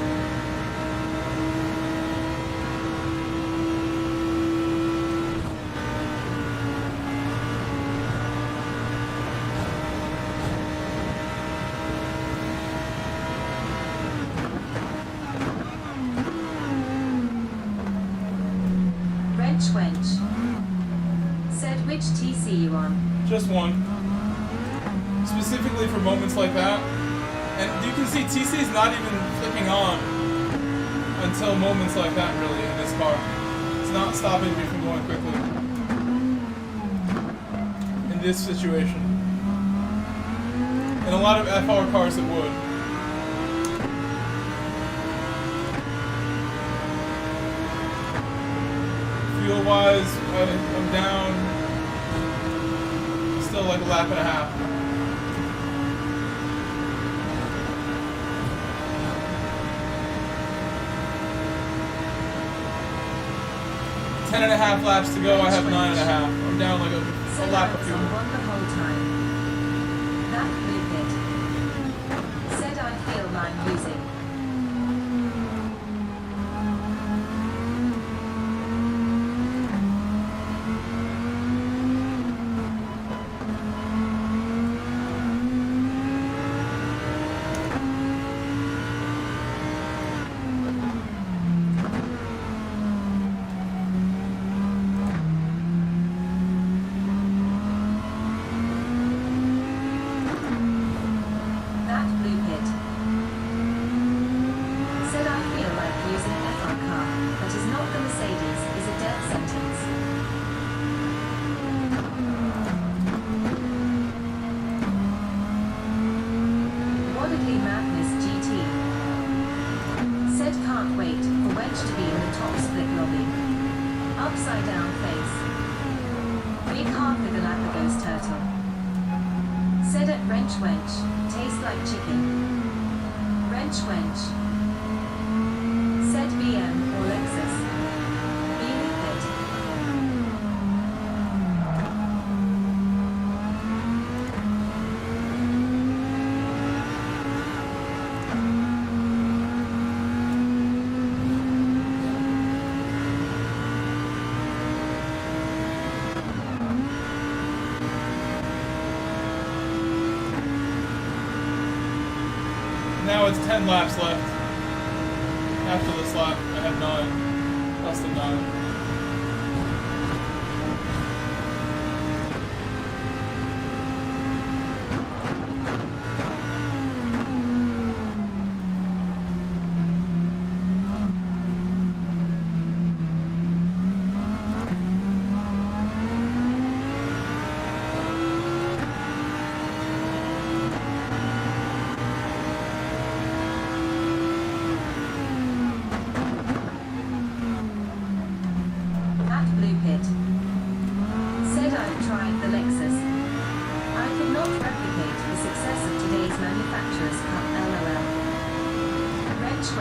Wench. Said which TC you on? Just one. Specifically for moments like that. And you can see TC is not even flicking on until moments like that, really, in this car. It's not stopping me from going quickly. In this situation. In a lot of FR cars it would. Fuel-wise, I'm down still like a lap and a half. Ten and a half laps to go, I have 9.5. I'm down like a lap of fuel. Won the whole time. That blue pit. Said I feel like losing. Now it's 10 laps left. After this lap, I have 9. Less than 9.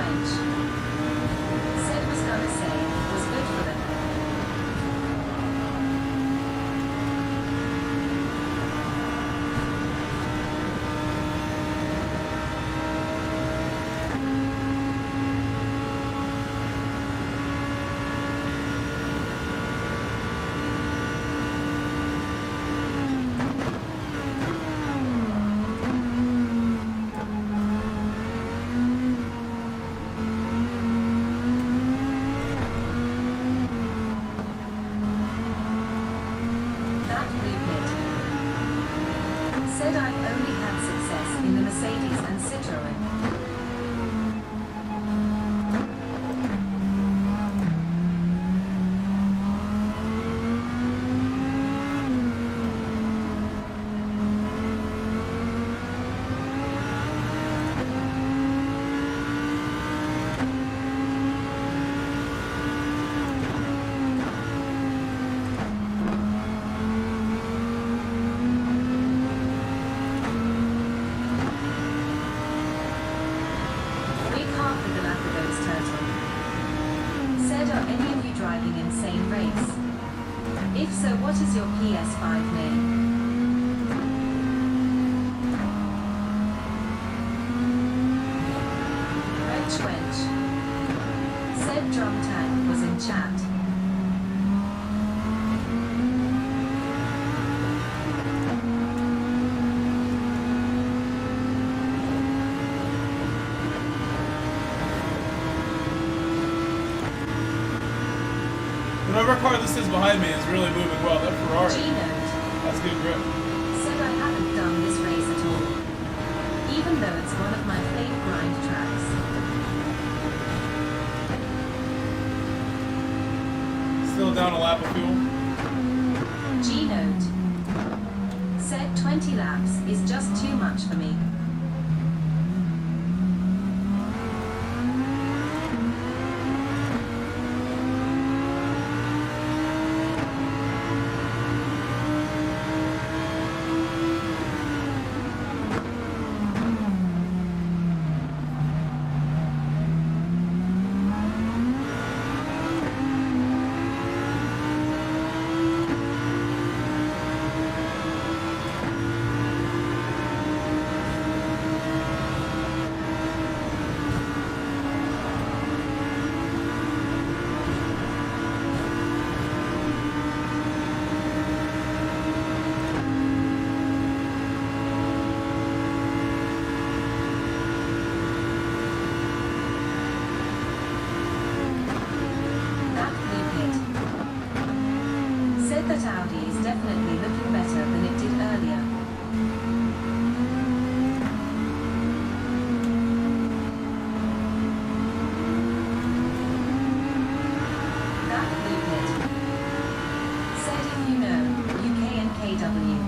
wench. Said was gonna say, was good for them. That blue pit. Said I've only had success in the Mercedes and Citroën. Week half of the Galapagos turtle. Said are any of you driving Insane Race? If so, what is your PS5 name? Wench wench. Said drum tank was in chat. Whatever car this is behind me is really moving well. That Ferrari. G-Note. That's good grip. Said I haven't done this race at all. Even though it's one of my fave grind tracks. Still down a lap of fuel. G-Note. Said 20 laps is just too much for me. That blue pit. Said that Audi is definitely looking better than it did earlier. That blue pit. Said if you know, UK and KW.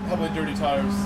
Probably dirty tires.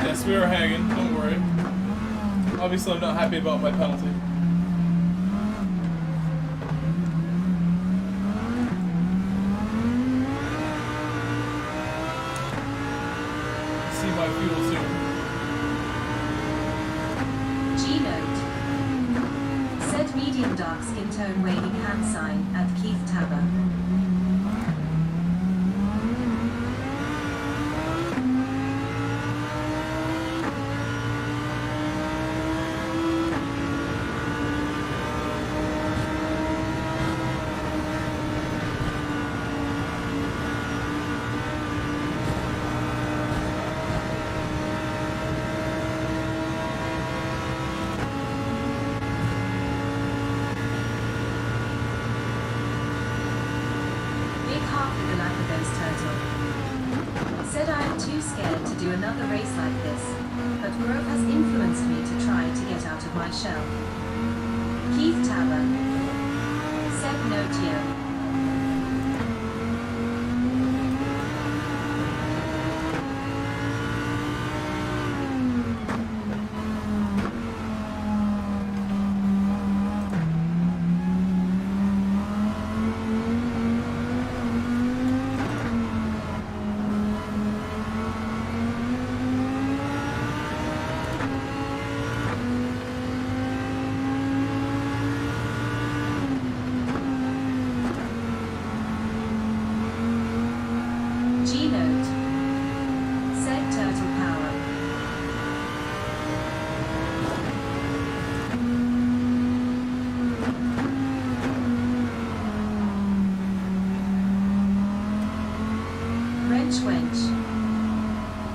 Yes, we are hanging. Don't worry. Obviously, I'm not happy about my penalty. need my fuel soon. G-Note. Set medium dark skin tone waving hand sign at Keith Tabber. Said I am too scared to do another race like this, but Grove has influenced me to try to get out of my shell. Keith Tabber. Said Notio. G-Note. Said Turtle Power. Wrench Wench.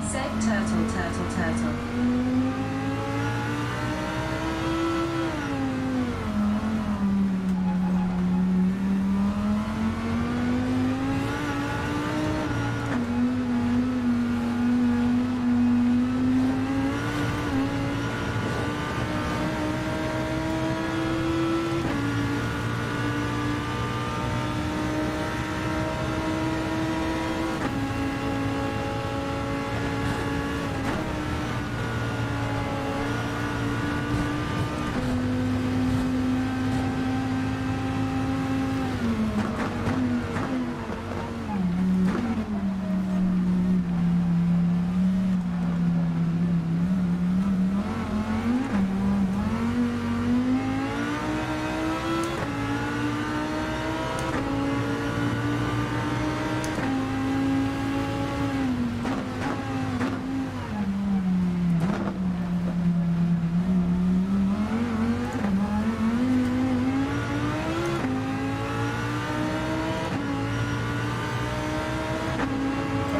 Said Turtle Turtle Turtle.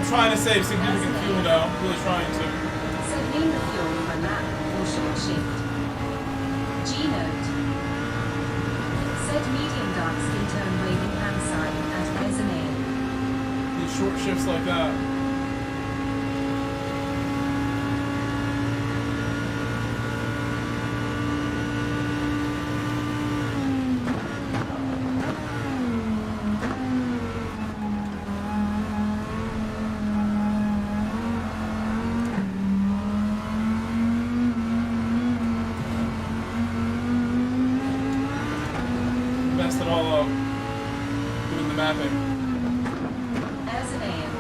Trying to save significant fuel now. Really trying to. Saving the fuel for lap or short shift. G-Note. Said medium dark skin tone waving hand sign at Mezzanine. These short shifts like that. Messed it all up. Doing the mapping. As an AM.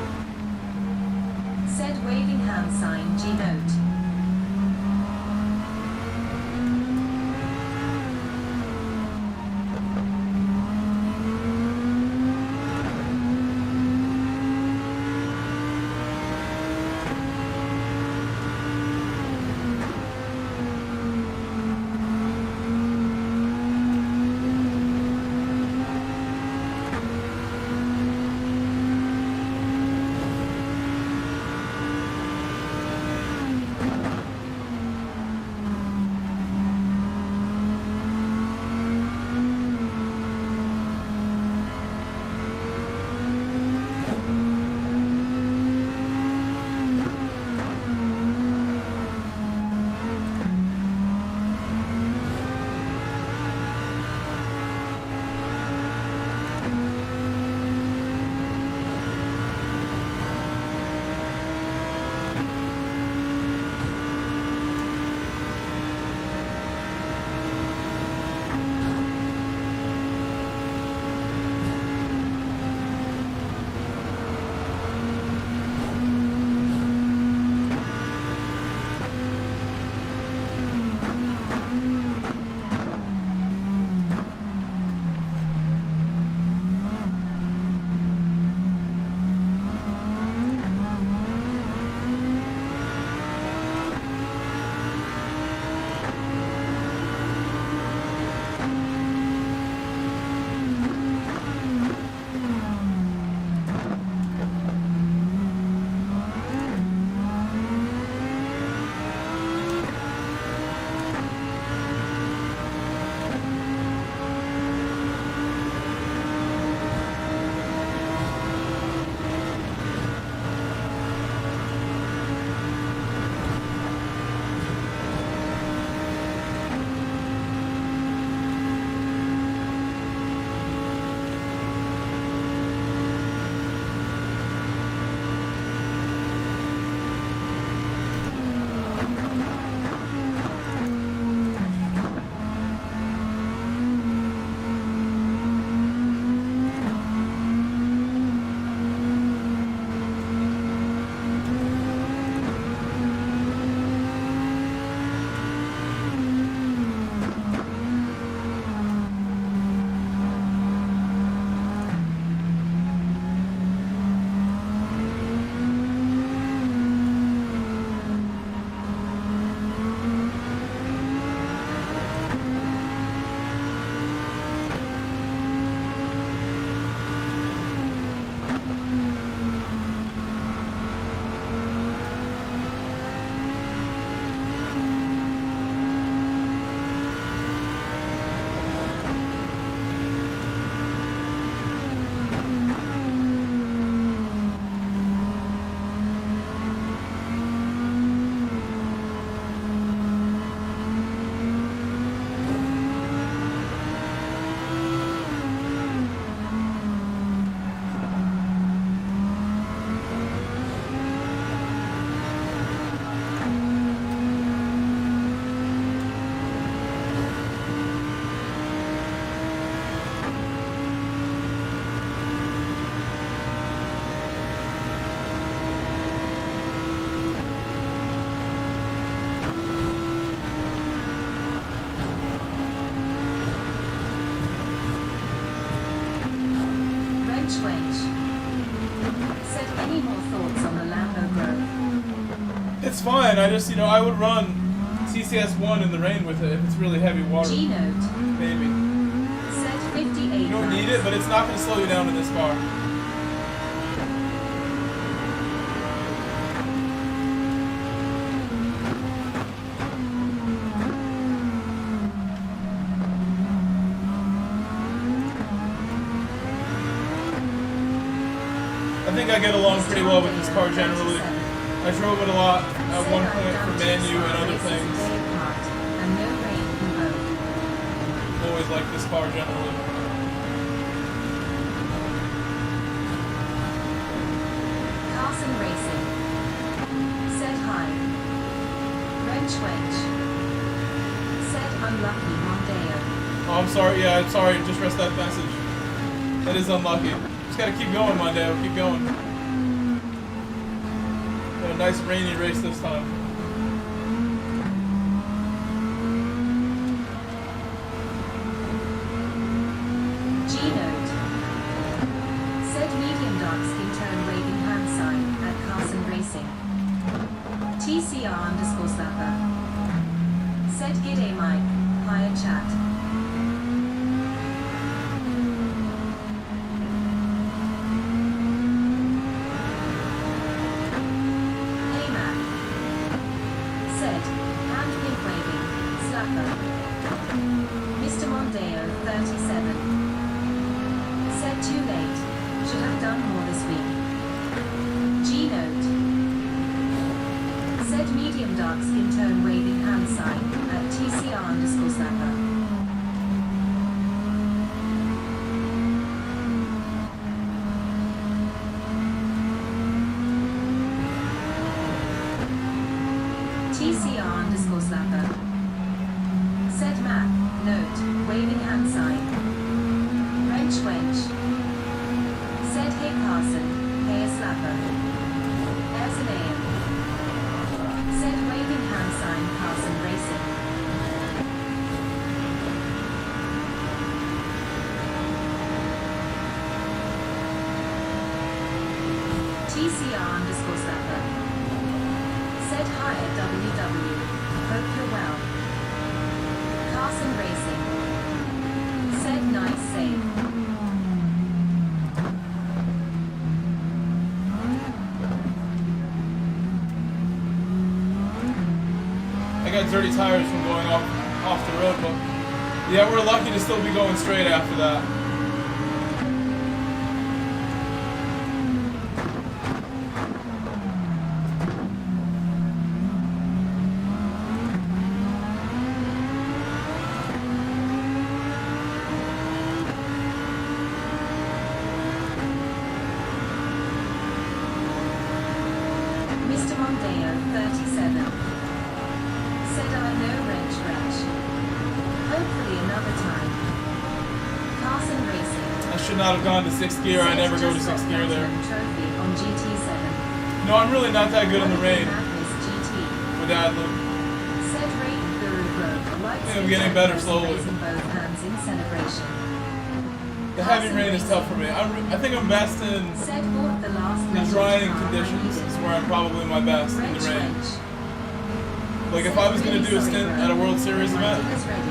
Said waving hand sign G-Note. it's fine. I just, I would run CCS1 in the rain with it if it's really heavy water. G-Note. Maybe. Set 58 You don't need it, but it's not going to slow you down in this car. I think I get along pretty well with this car generally. I drove it a lot at one point for Manu and other things. Always liked this car generally. Carson Racing. Set high. Wrench Wench. Set unlucky Mondeo. Oh, I'm sorry. Yeah, I'm sorry. Just rest that message. That is unlucky. Just gotta keep going, Mondeo. Keep going. Got a nice rainy race this time. G-Note. Set medium dark skin tone waving hand sign at Carson Racing. TCR_slapper. Set G'day Mike. Higher chat. Hey Mac. Set hand pink waving. Slapper. Mr. Mondeo 37. Said too late. Should have done more this week. G-Note. Said medium dark skin tone waving hand sign at TCR_slapper. TCR_slapper. Said Mac. Note. Waving hand sign. Wrench Wench. Said hey Carson, hey a slapper. As an AM. Said waving hand sign Carson Racing. TCR_slapper. Said hi at WW. Hope you're well. Carson Racing. Said nice save. I got dirty tires from going off the road, but yeah, we're lucky to still be going straight after that. Mr. Mondeo 37. Said I know wrench. Hopefully another time. Carson Racing. I should not have gone to 6th gear. I never go to 6th gear there. Trophy on GT7. No, I'm really not that good in the rain GT. with Adler. Said rain guru broke. I think I'm getting better slowly. Raising both hands in celebration. The heavy rain is tough for me. I think I'm best in Said bought the last the legend drying car conditions. I Is where I'm probably my best in Wrench the rain. Wench. Like if I was going to do a stint at a World Series event,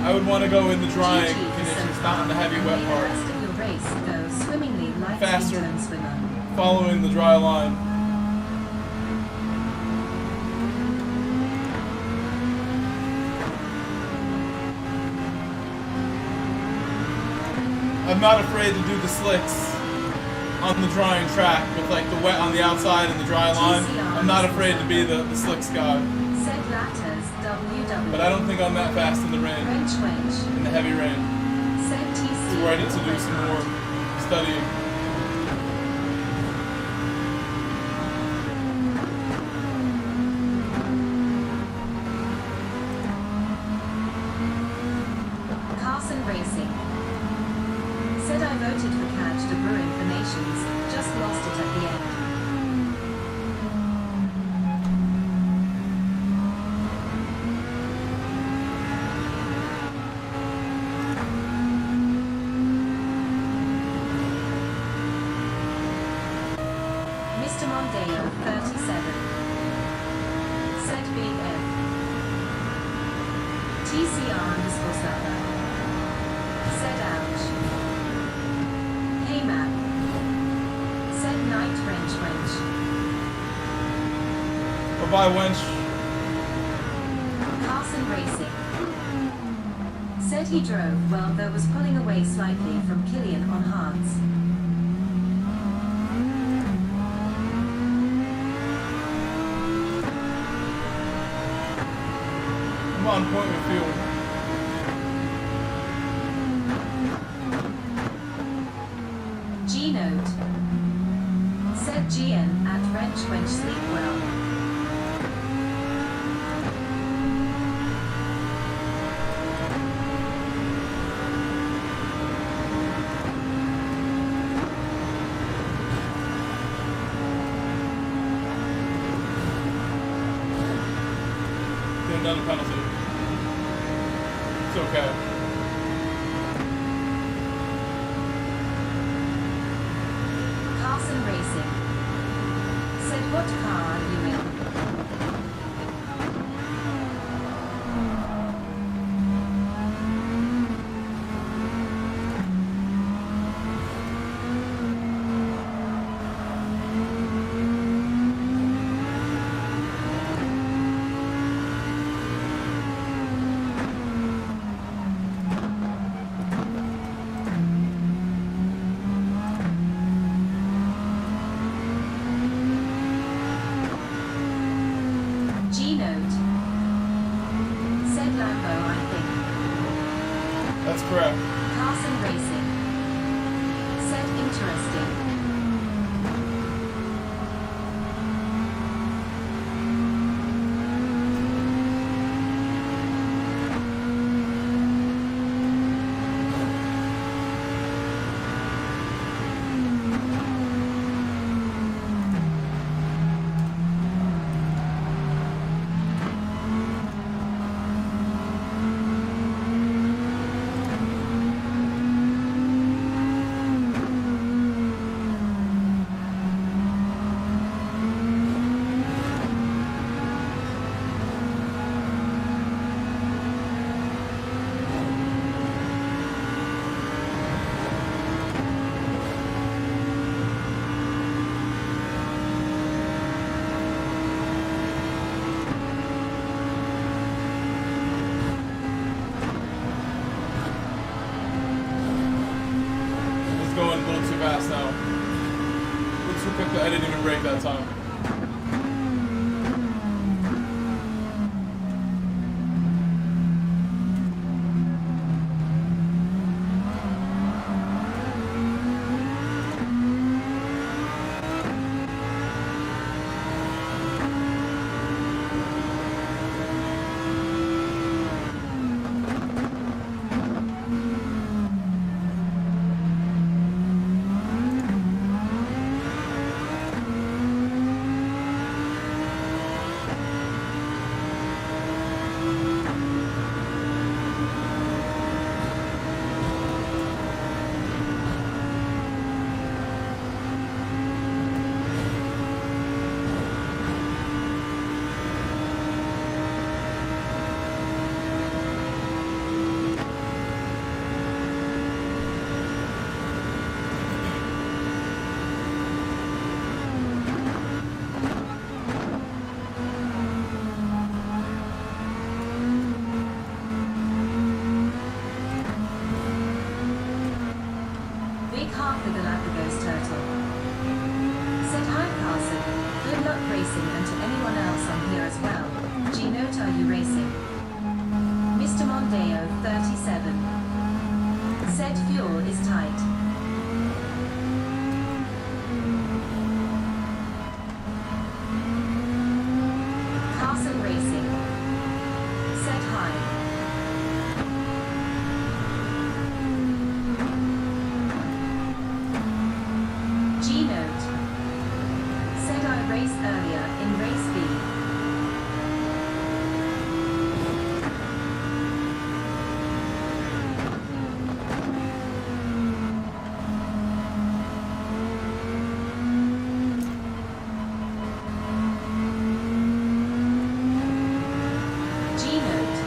I would want to go in the drying conditions, not in the heavy wet The part. rest of your race go swimmingly like Faster. a swimmer. Following the dry line. I'm not afraid to do the slicks on the drying track with like the wet on the outside and the dry line. I'm not afraid to be the slicks guy. Said Latters WW. But I don't think I'm that fast in the rain, Wrench Wench. in the heavy rain. Said TC. That's where I need to do some more studying. Carson Racing. Said I voted for Catch to brew informations, just lost it at the end. TCR underscore server. Said ouch. Hey map. Said night wrench wench. Bye-bye, wench. Carson Racing. Said he drove well though was pulling away slightly from Killian on hards. I'm on point with fuel. G-Note. Said GN at wrench wench sleep well. Down the penalty. It's okay. Carson Racing. Said what car are you in? G-Note. Said Lambo, I think. That's correct. Carson Racing. Said interesting. Going a little too fast now. A little too quick, I didn't even brake that time. Big heart for Galapagos turtle. Said hi Carson. Good luck racing and to anyone else on here as well. G-Note, are you racing? Mr. Mondeo 37. Said fuel is tight. Carson Racing. Said hi. G-Note. Said I raced earlier in race B. G-Note.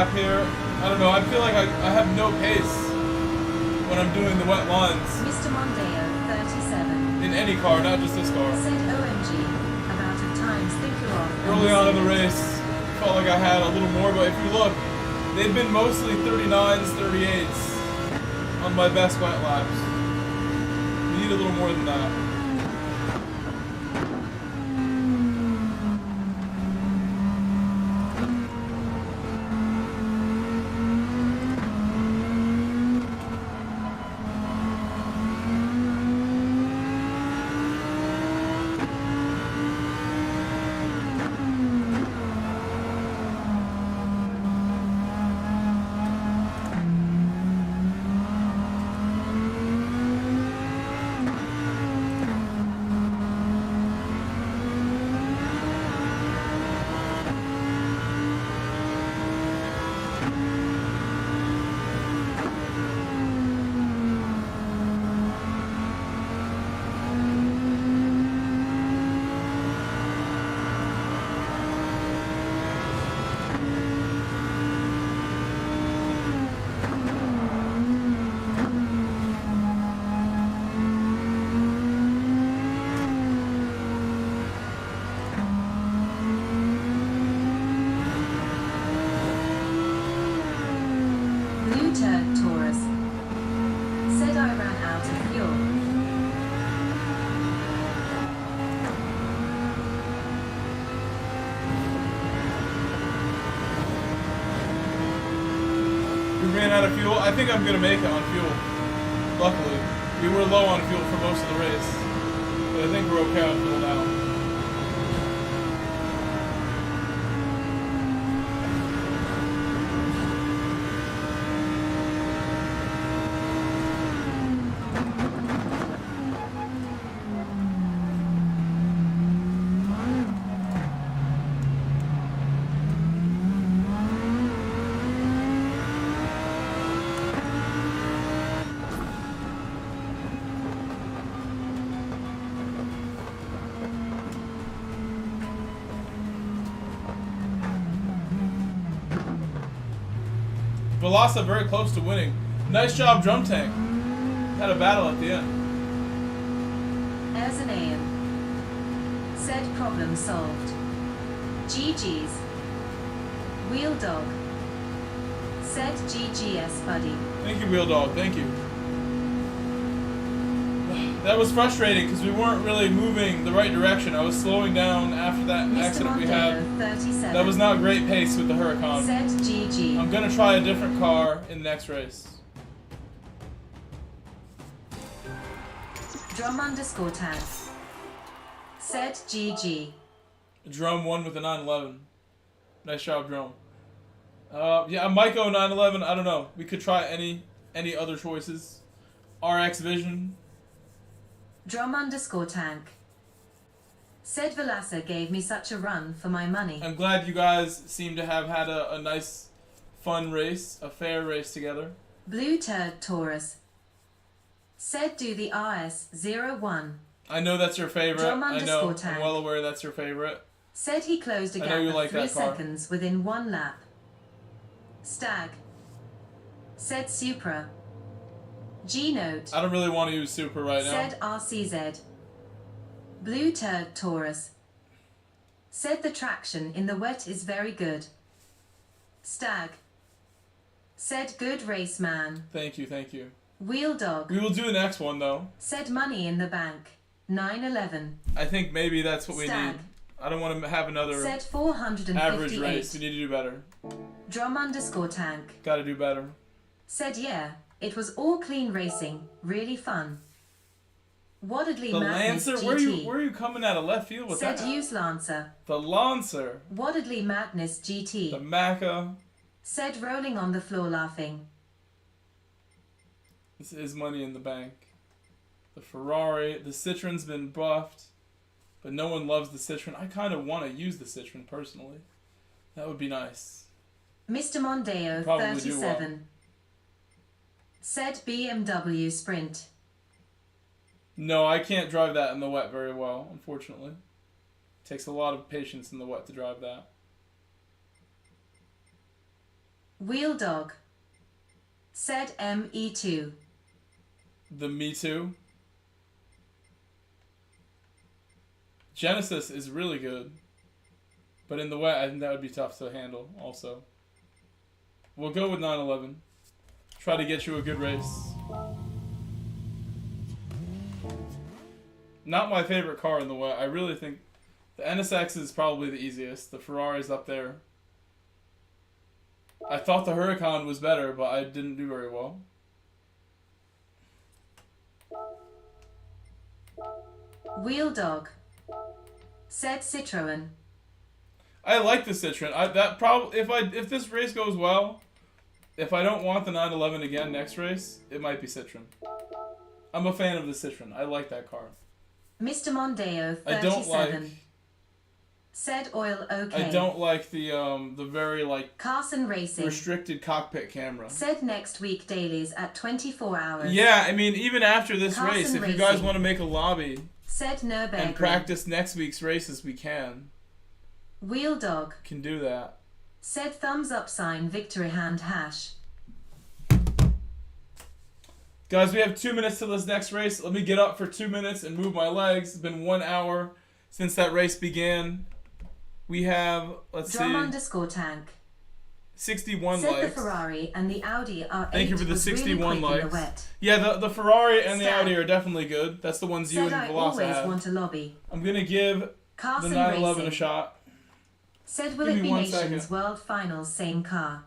lap here. I don't know, I feel like I have no pace when I'm doing the wet lines. Mr. Mondeo, 37. In any car, not just this car. Said OMG. Amount of times think you're off. Early on in the race, felt like I had a little more, but if you look, they've been mostly 39s, 38s on my best wet laps. We need a little more than that. Taurus. Said I ran out of fuel. We ran out of fuel. I think I'm gonna make it on fuel. Luckily, we were low on fuel for most of the race, but I think we're okay on fuel now. Velasa very close to winning. Nice job, Drum Tank. Had a battle at the end. As an AM. Said problem solved. GG's. Wheel Dog. Said GGS buddy. Thank you, Wheel Dog. Thank you. That was frustrating because we weren't really moving the right direction. I was slowing down after that Mr. accident we Mondeo, had. 37. That was not great pace with the Huracan. Said GG. I'm gonna try a different car in the next race. Drum _ tank. Said GG. Drum won with a 911. Nice job, Drum. Yeah, I might go 911. I don't know. We could try any other choices. RX Vision. Drum _ tank. Said Velasa gave me such a run for my money. I'm glad you guys seem to have had a nice, fun race, a fair race together. Blue Turd Taurus. Said do the RS01. I know that's your favorite. Drum I know. _ tank. I'm well aware that's your favorite. Said he closed a I know gap you of like 3 that car. seconds within 1 lap. Stag. Said Supra. G-Note. I don't really want to use Super right now. Said RCZ. Blue Turd Taurus. Said the traction in the wet is very good. Stag. Said good race man. Thank you, thank you. Wheel Dog. We will do the next one though. Said money in the bank. 911. I think maybe that's what we Stag. need. I don't want to have another Said 458. average race. We need to do better. Drum _ tank. Gotta do better. Said yeah, it was all clean racing, really fun. Waddedly The Madness Lancer? GT. Where are you coming out of left field with Said that? use Lancer. The Lancer. Waddedly Madness GT. The Maca. Said rolling on the floor laughing. This is money in the bank. The Ferrari. The Citroen's been buffed. But no one loves the Citroen. I kind of want to use the Citroen personally. That would be nice. Mr. Mondeo, Probably do 37. well. Said BMW Sprint. No, I can't drive that in the wet very well, unfortunately. Takes a lot of patience in the wet to drive that. Wheel Dog. Said ME2. The Me Too. Genesis is really good. But in the wet, I think that would be tough to handle also. We'll go with 911. Try to get you a good race. Not my favorite car in the wet. I really think the NSX is probably the easiest. The Ferrari's up there. I thought the Huracan was better, but I didn't do very well. Wheel Dog. Said Citroen. I like the Citroen. If this race goes well, if I don't want the 911 again next race, it might be Citroen. I'm a fan of the Citroen. I like that car. Mr. Mondeo 37. I don't like. Said Oil OK. I don't like the very like Carson Racing. restricted cockpit camera. Said next week dailies at 24 hours. Yeah, I mean even after this Carson race, if Racing. you guys want to make a lobby Said Nürburgring. and practice next week's races, we can. Wheel Dog. Can do that. Said thumbs up sign victory hand hash. Guys, we have 2 minutes till this next race. Let me get up for 2 minutes and move my legs. It's been 1 hour since that race began. We have, let's Drum see, underscore tank. 61 Said likes. the Ferrari and the Audi R8 Thank you for the was 61 really quick in likes. the wet. Yeah, the Ferrari and the Stan. Audi are definitely good. That's the ones you Said and I Velosa always have. want a lobby. I'm going to give Carson the 911 a Racing. shot. Said will Give it me be 1 Nations second. World Finals same car.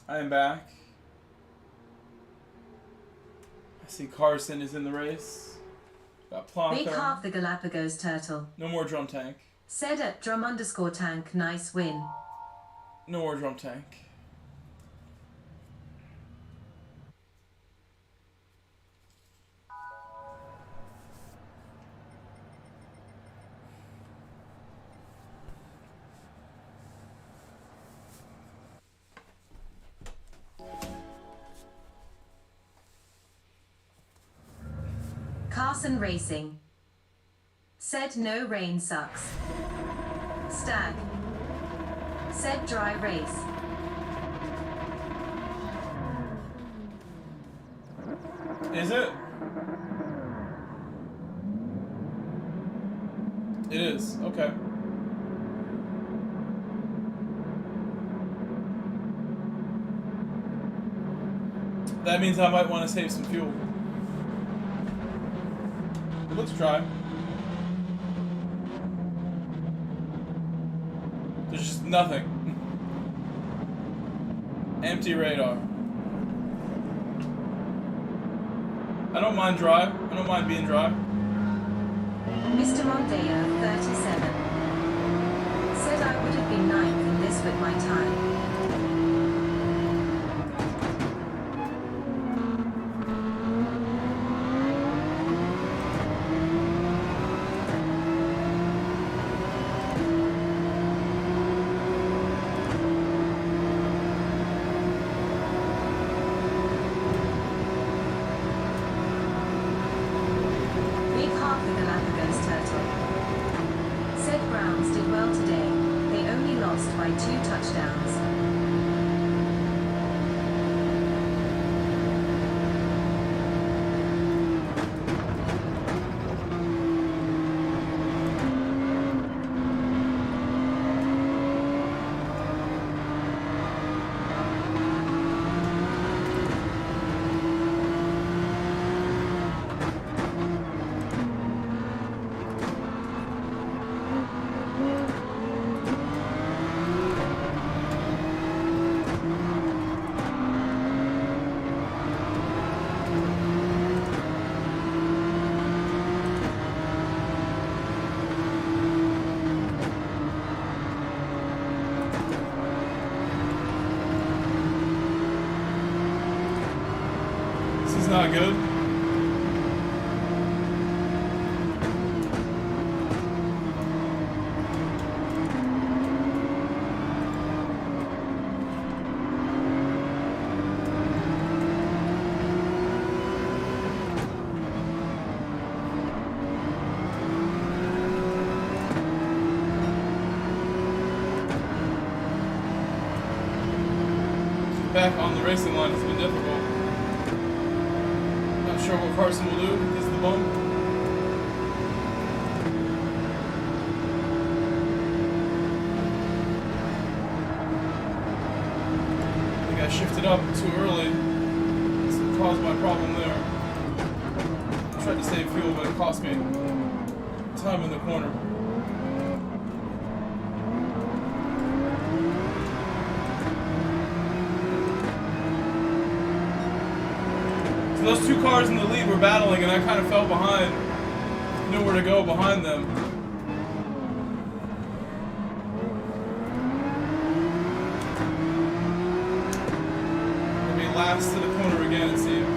I am back. I see Carson is in the race. Got Big Plonka. half the Galapagos turtle. No more drum tank. Said at drum underscore tank nice win. No more drum tank. Carson Racing. Said no rain sucks. Stag. Said dry race. Is it? It is. Okay. That means I might want to save some fuel. It looks dry. There's just nothing. Empty radar. I don't mind dry. I don't mind being dry. Mr. Mondeo, 37. Said I would have been ninth in this with my time. Not good. Back on the racing line has been difficult. Sure what Carson will do against the bump. I think I shifted up too early. This caused my problem there. I tried to save fuel, but it cost me time in the corner. Those two cars in the lead were battling, and I kind of fell behind. Knew where to go behind them. I'll be last to the corner again, it seems.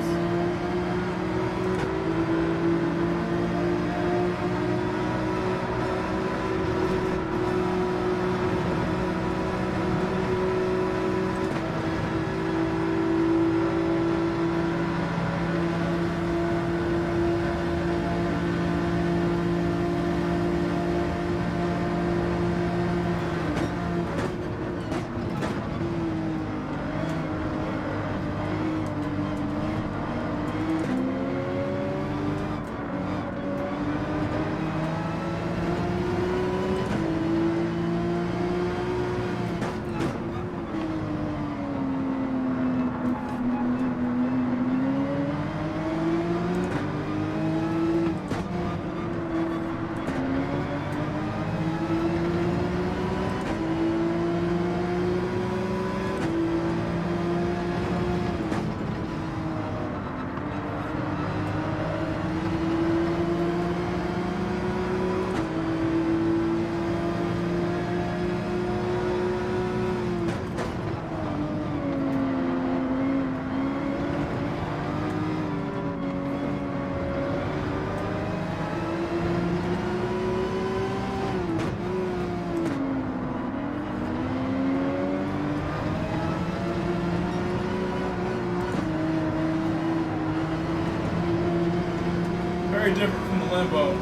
Very different from the Lambo.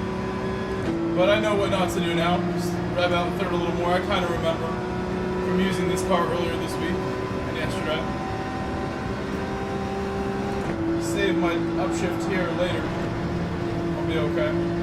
But I know what not to do now. Just rev out third a little more. I kind of remember from using this car earlier this week and yesterday. Save my upshift here later. I'll be okay.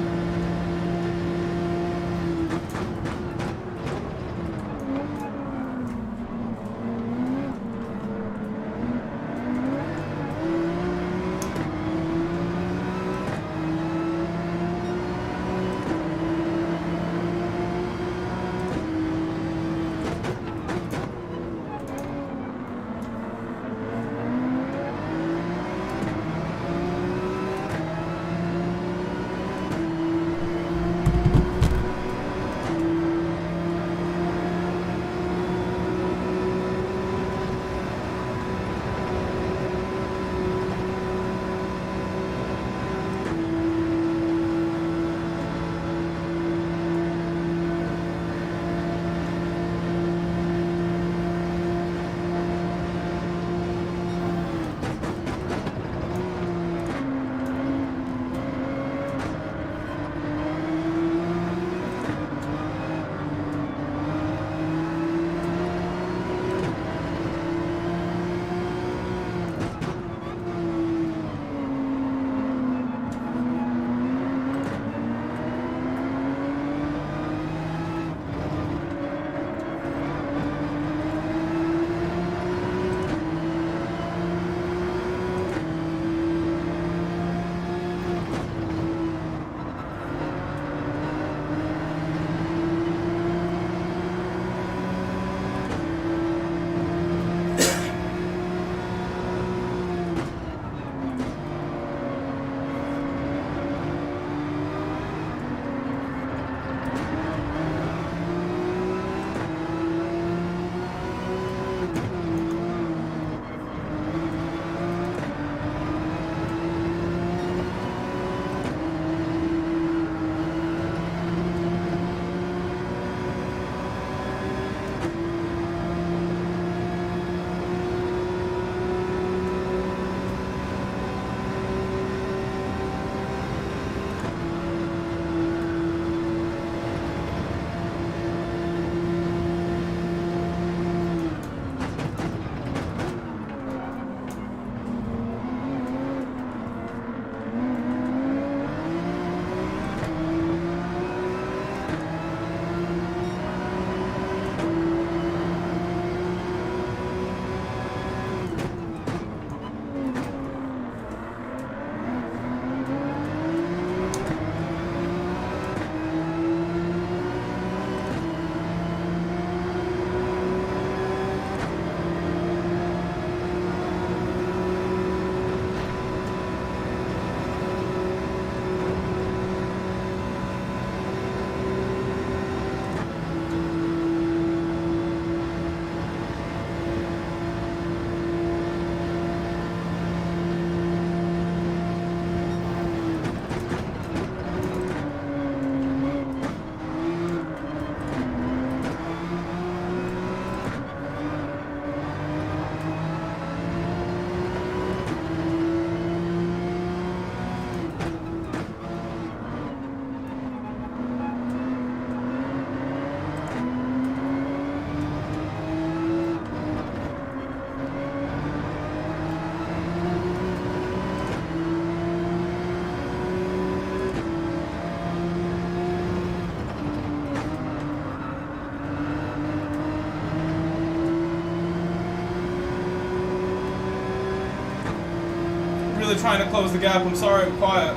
trying to close the gap. I'm sorry I'm quiet.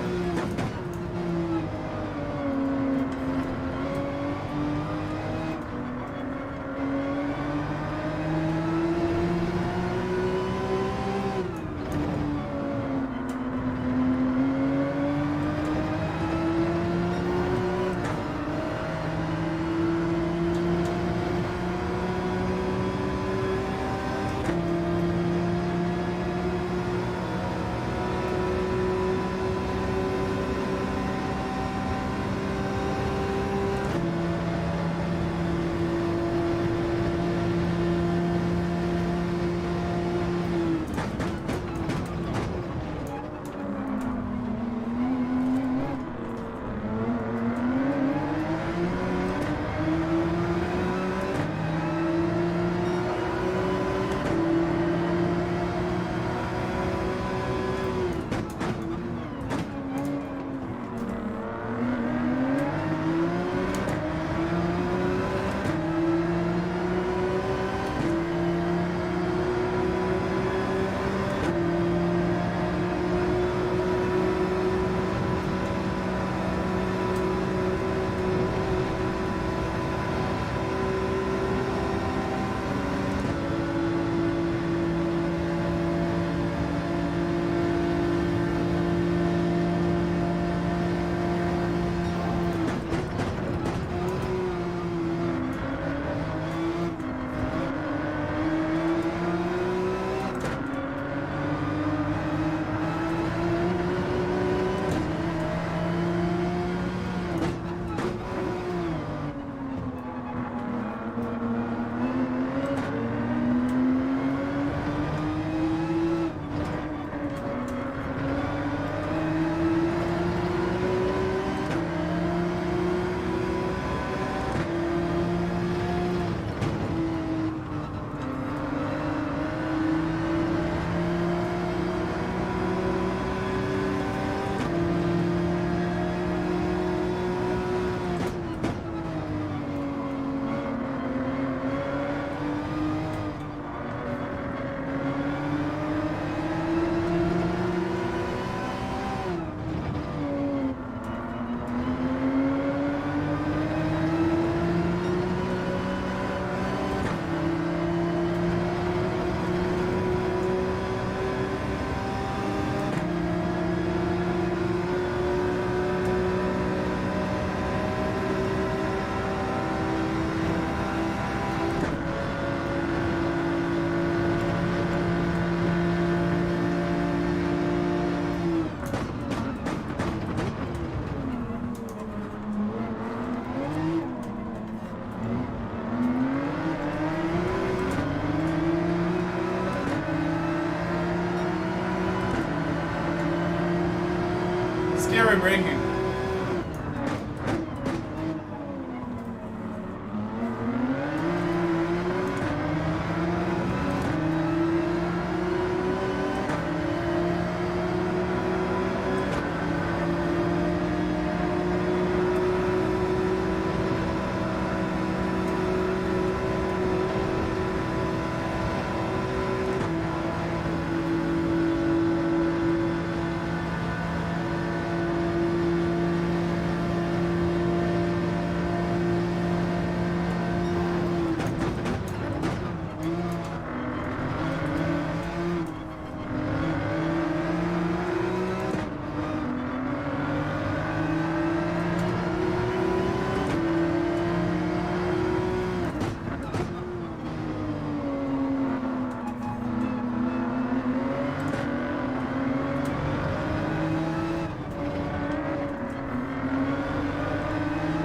Scary braking.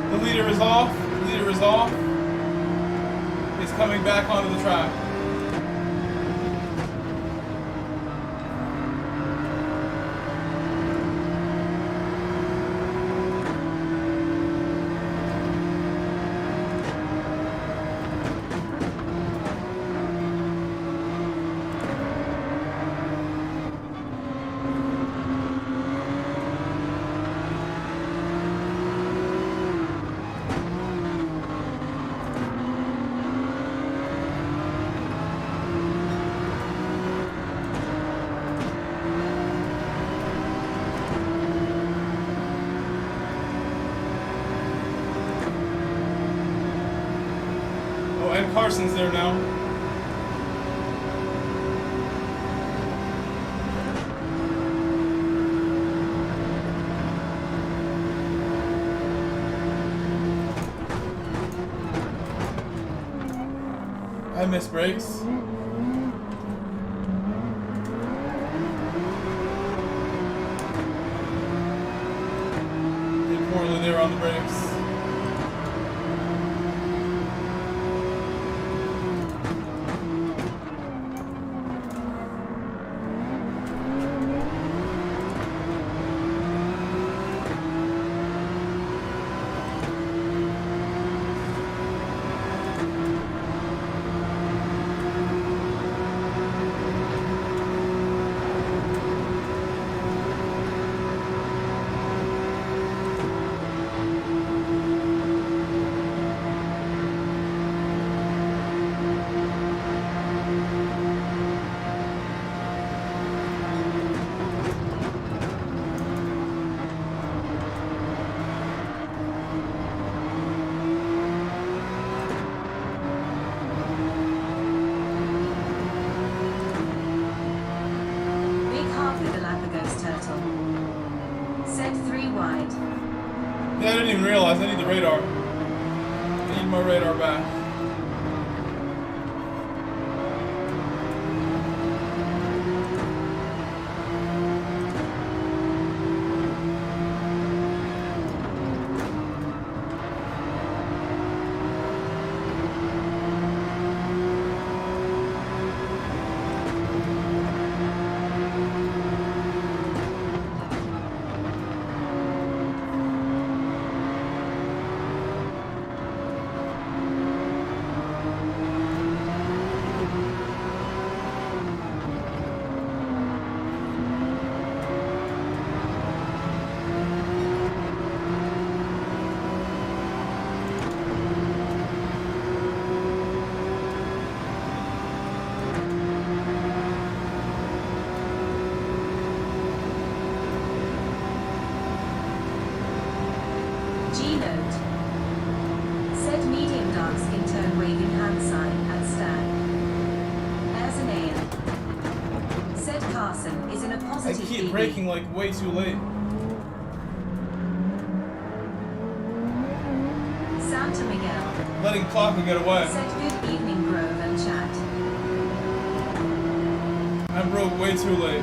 The leader is off. The leader is off. He's coming back onto the track. Carson's there now. I missed brakes. Did poorly there on the brakes. Yeah, I didn't even realize I need the radar. I need my radar back. I keep braking like way too late. Santa Miguel. Letting Clocker get away. Said good evening, Grove and chat. I broke way too late.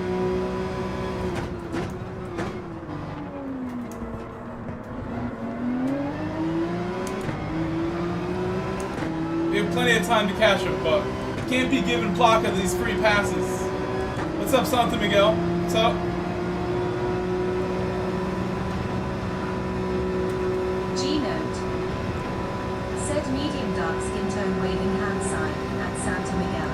We have plenty of time to catch him, but can't be giving Plaka these free passes. What's up, Santa Miguel? What's up? G-Note. Said medium dark skin tone waving hand sign at Santa Miguel.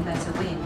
Better win.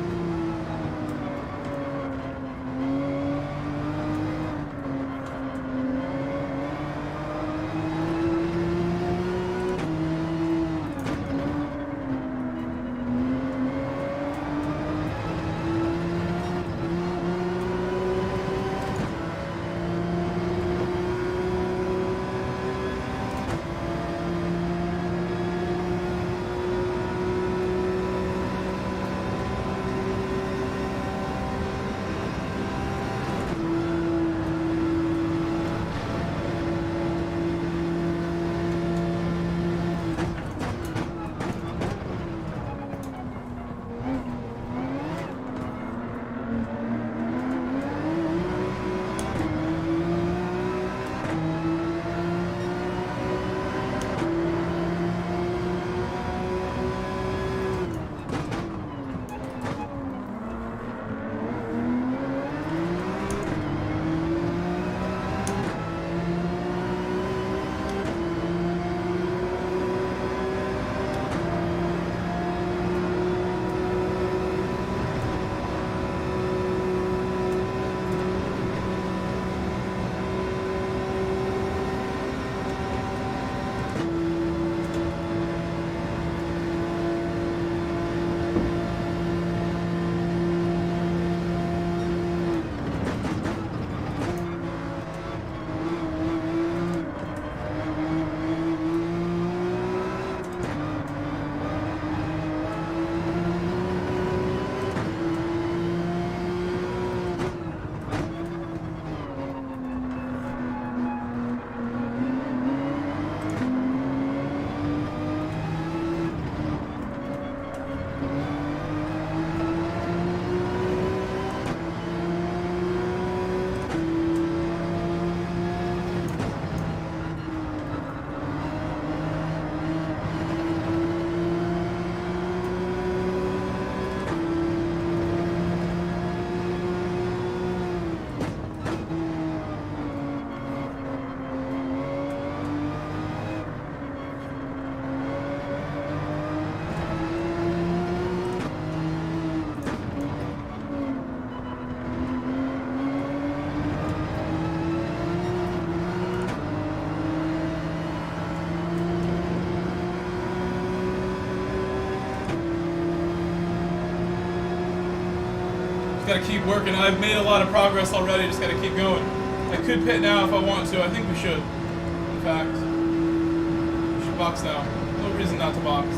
Gotta keep working. I've made a lot of progress already, just gotta keep going. I could pit now if I want to. I think we should. In fact, we should box now. No reason not to box.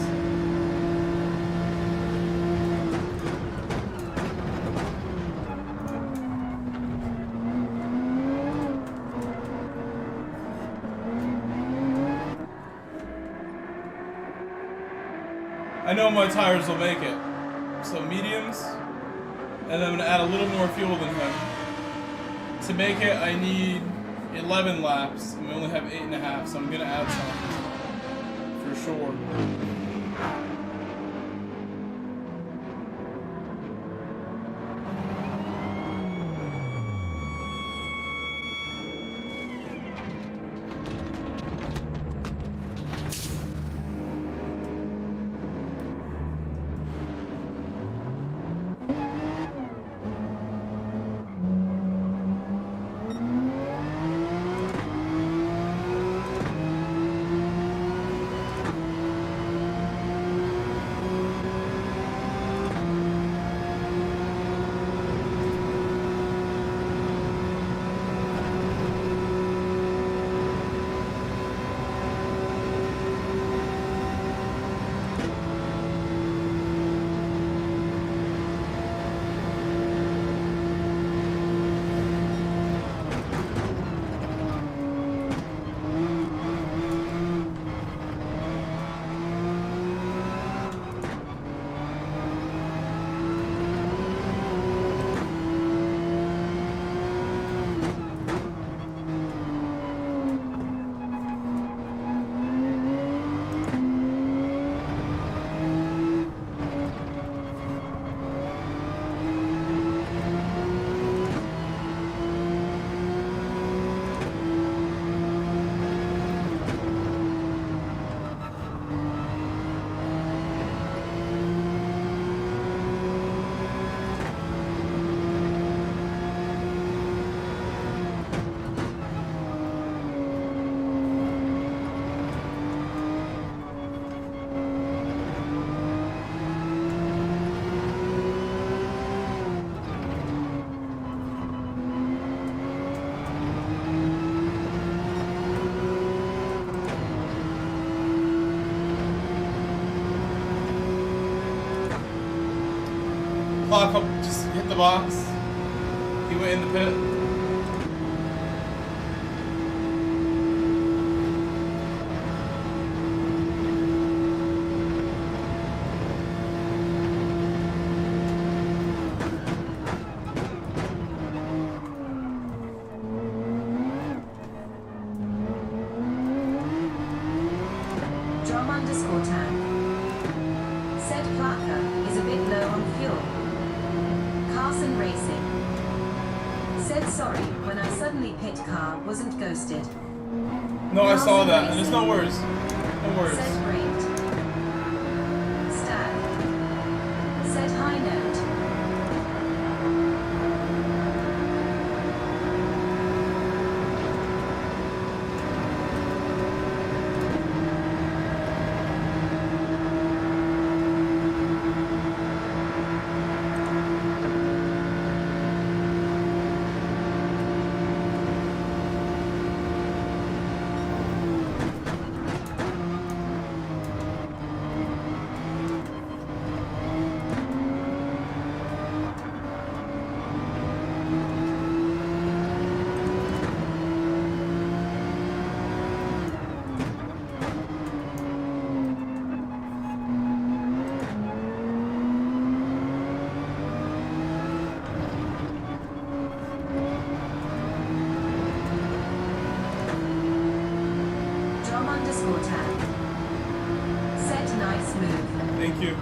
I know my tires will make it. So mediums, and then I'm gonna add a little more fuel than him. To make it, I need 11 laps, and we only have 8.5, so I'm gonna add some. For sure. Clock up, just hit the box. He went in the pit. Drum underscore tank. Said Plaka is a bit low on fuel. Carson Racing. Said sorry when I suddenly pit car wasn't ghosted. No, I saw Carson that, and Racing. it's no worries. No worries. Said great. Stag. Said high note. Drum underscore tank. Said nice move. Thank you.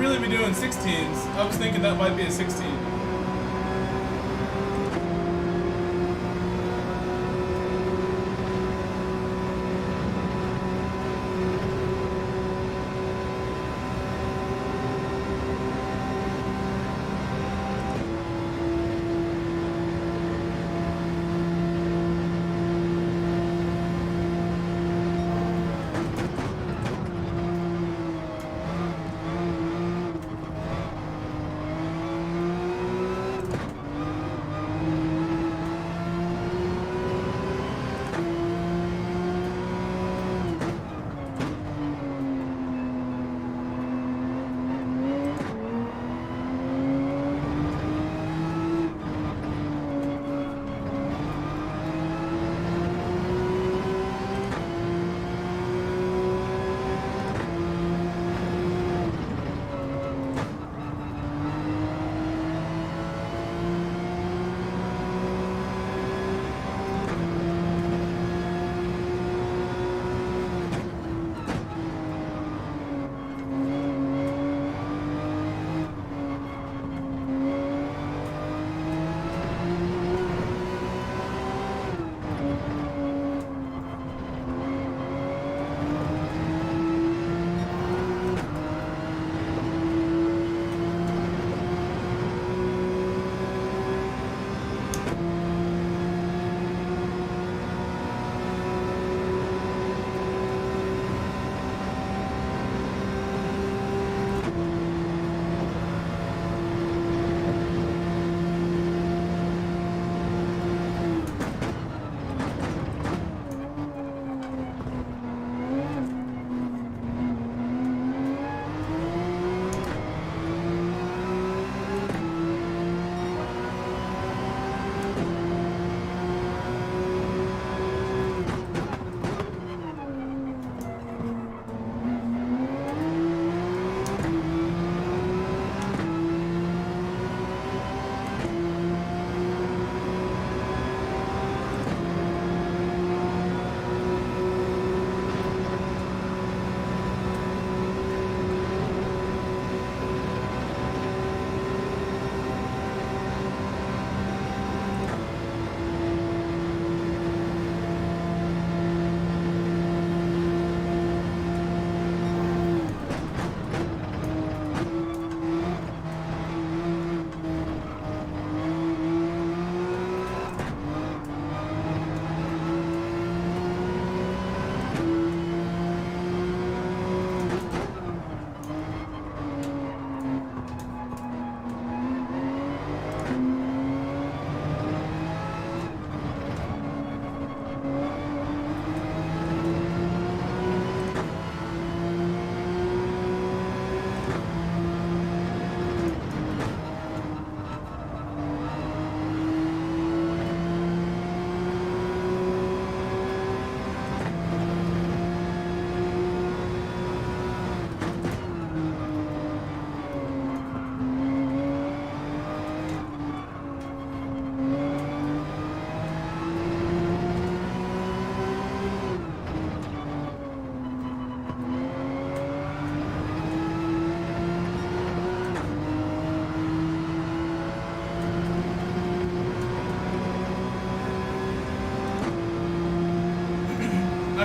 really be doing 16s. I was thinking that might be a 16.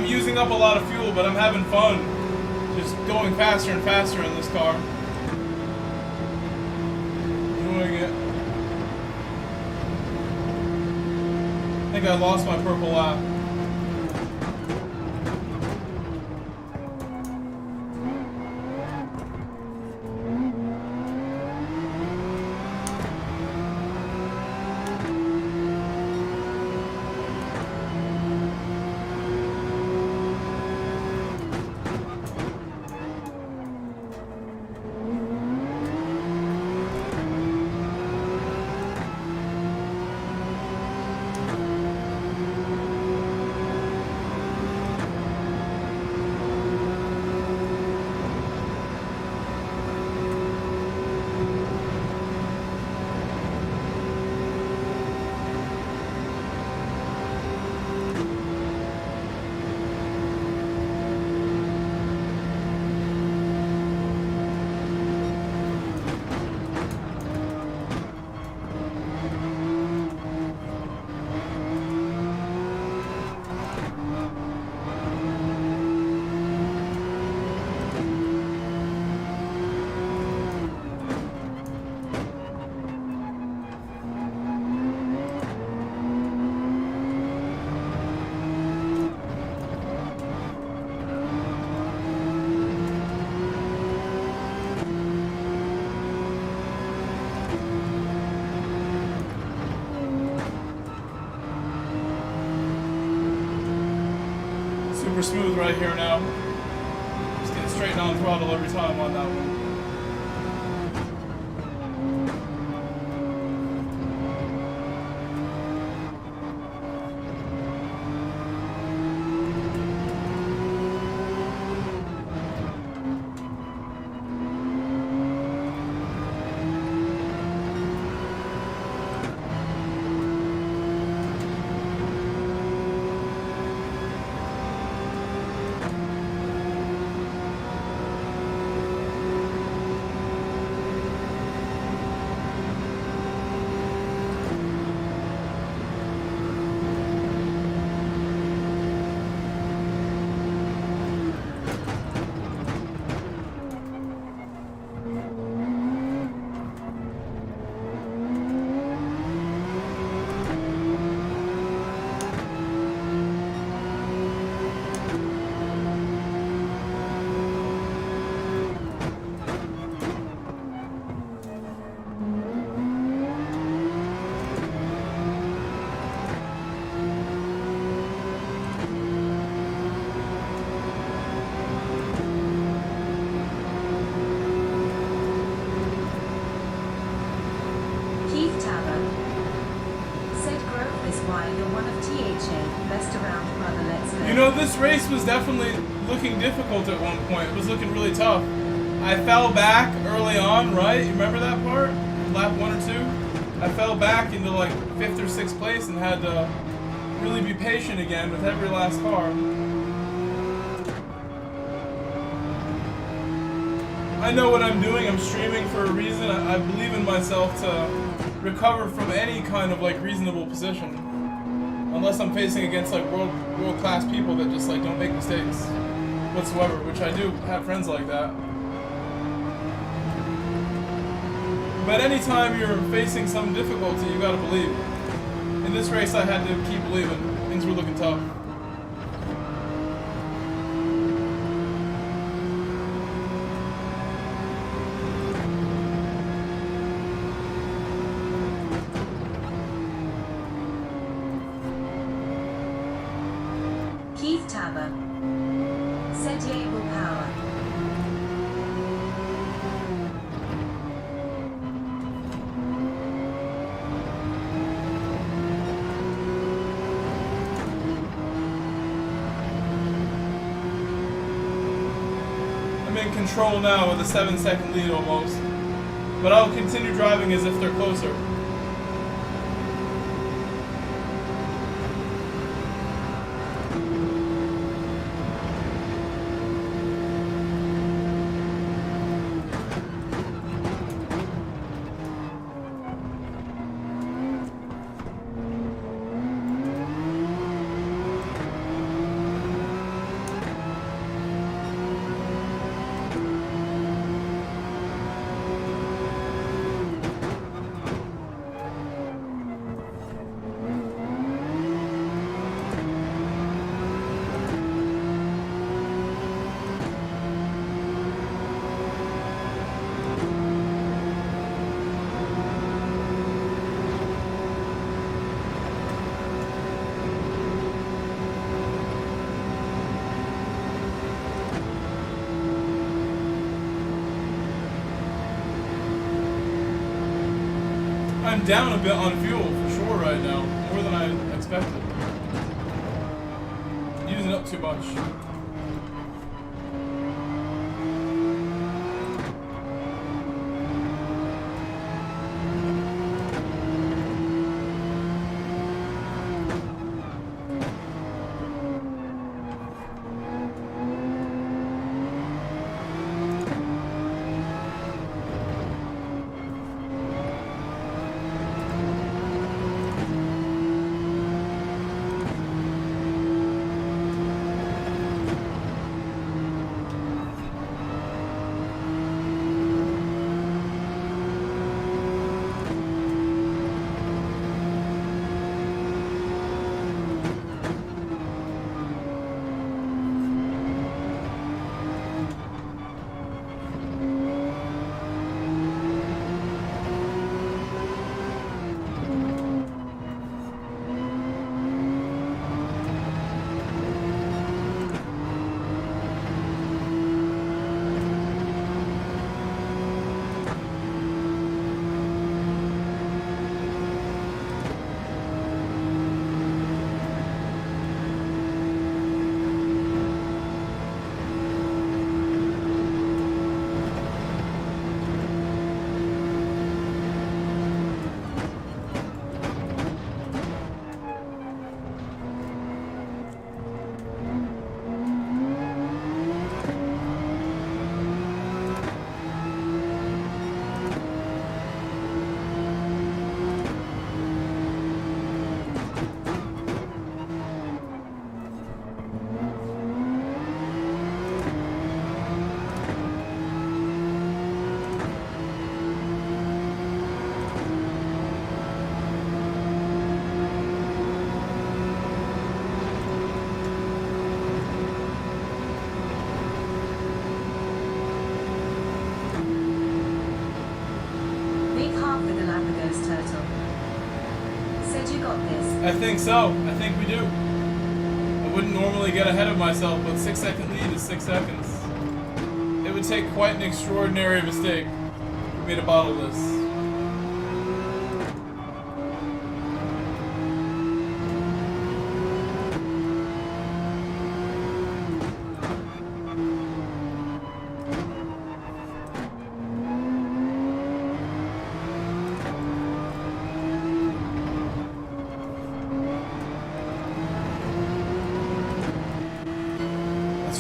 I'm using up a lot of fuel, but I'm having fun. Just going faster and faster in this car. Enjoying it. I think I lost my purple lap. Super smooth right here now. Just getting straight on throttle every time on that one. You know, this race was definitely looking difficult at one point. It was looking really tough. I fell back early on, right? You remember that part? Lap 1 or 2? I fell back into like 5th or 6th place and had to really be patient again with every last car. I know what I'm doing. I'm streaming for a reason. I believe in myself to recover from any kind of like reasonable position. Unless I'm facing against like world-class people that just like don't make mistakes whatsoever, which I do have friends like that. But anytime you're facing some difficulty, you gotta believe. In this race, I had to keep believing. Things were looking tough. Control now with a 7-second lead almost, but I'll continue driving as if they're closer. I'm down a bit on fuel for sure right now, more than I expected. Using up too much. I think so. I think we do. I wouldn't normally get ahead of myself, but 6-second lead is 6 seconds. It would take quite an extraordinary mistake for me to bottle this.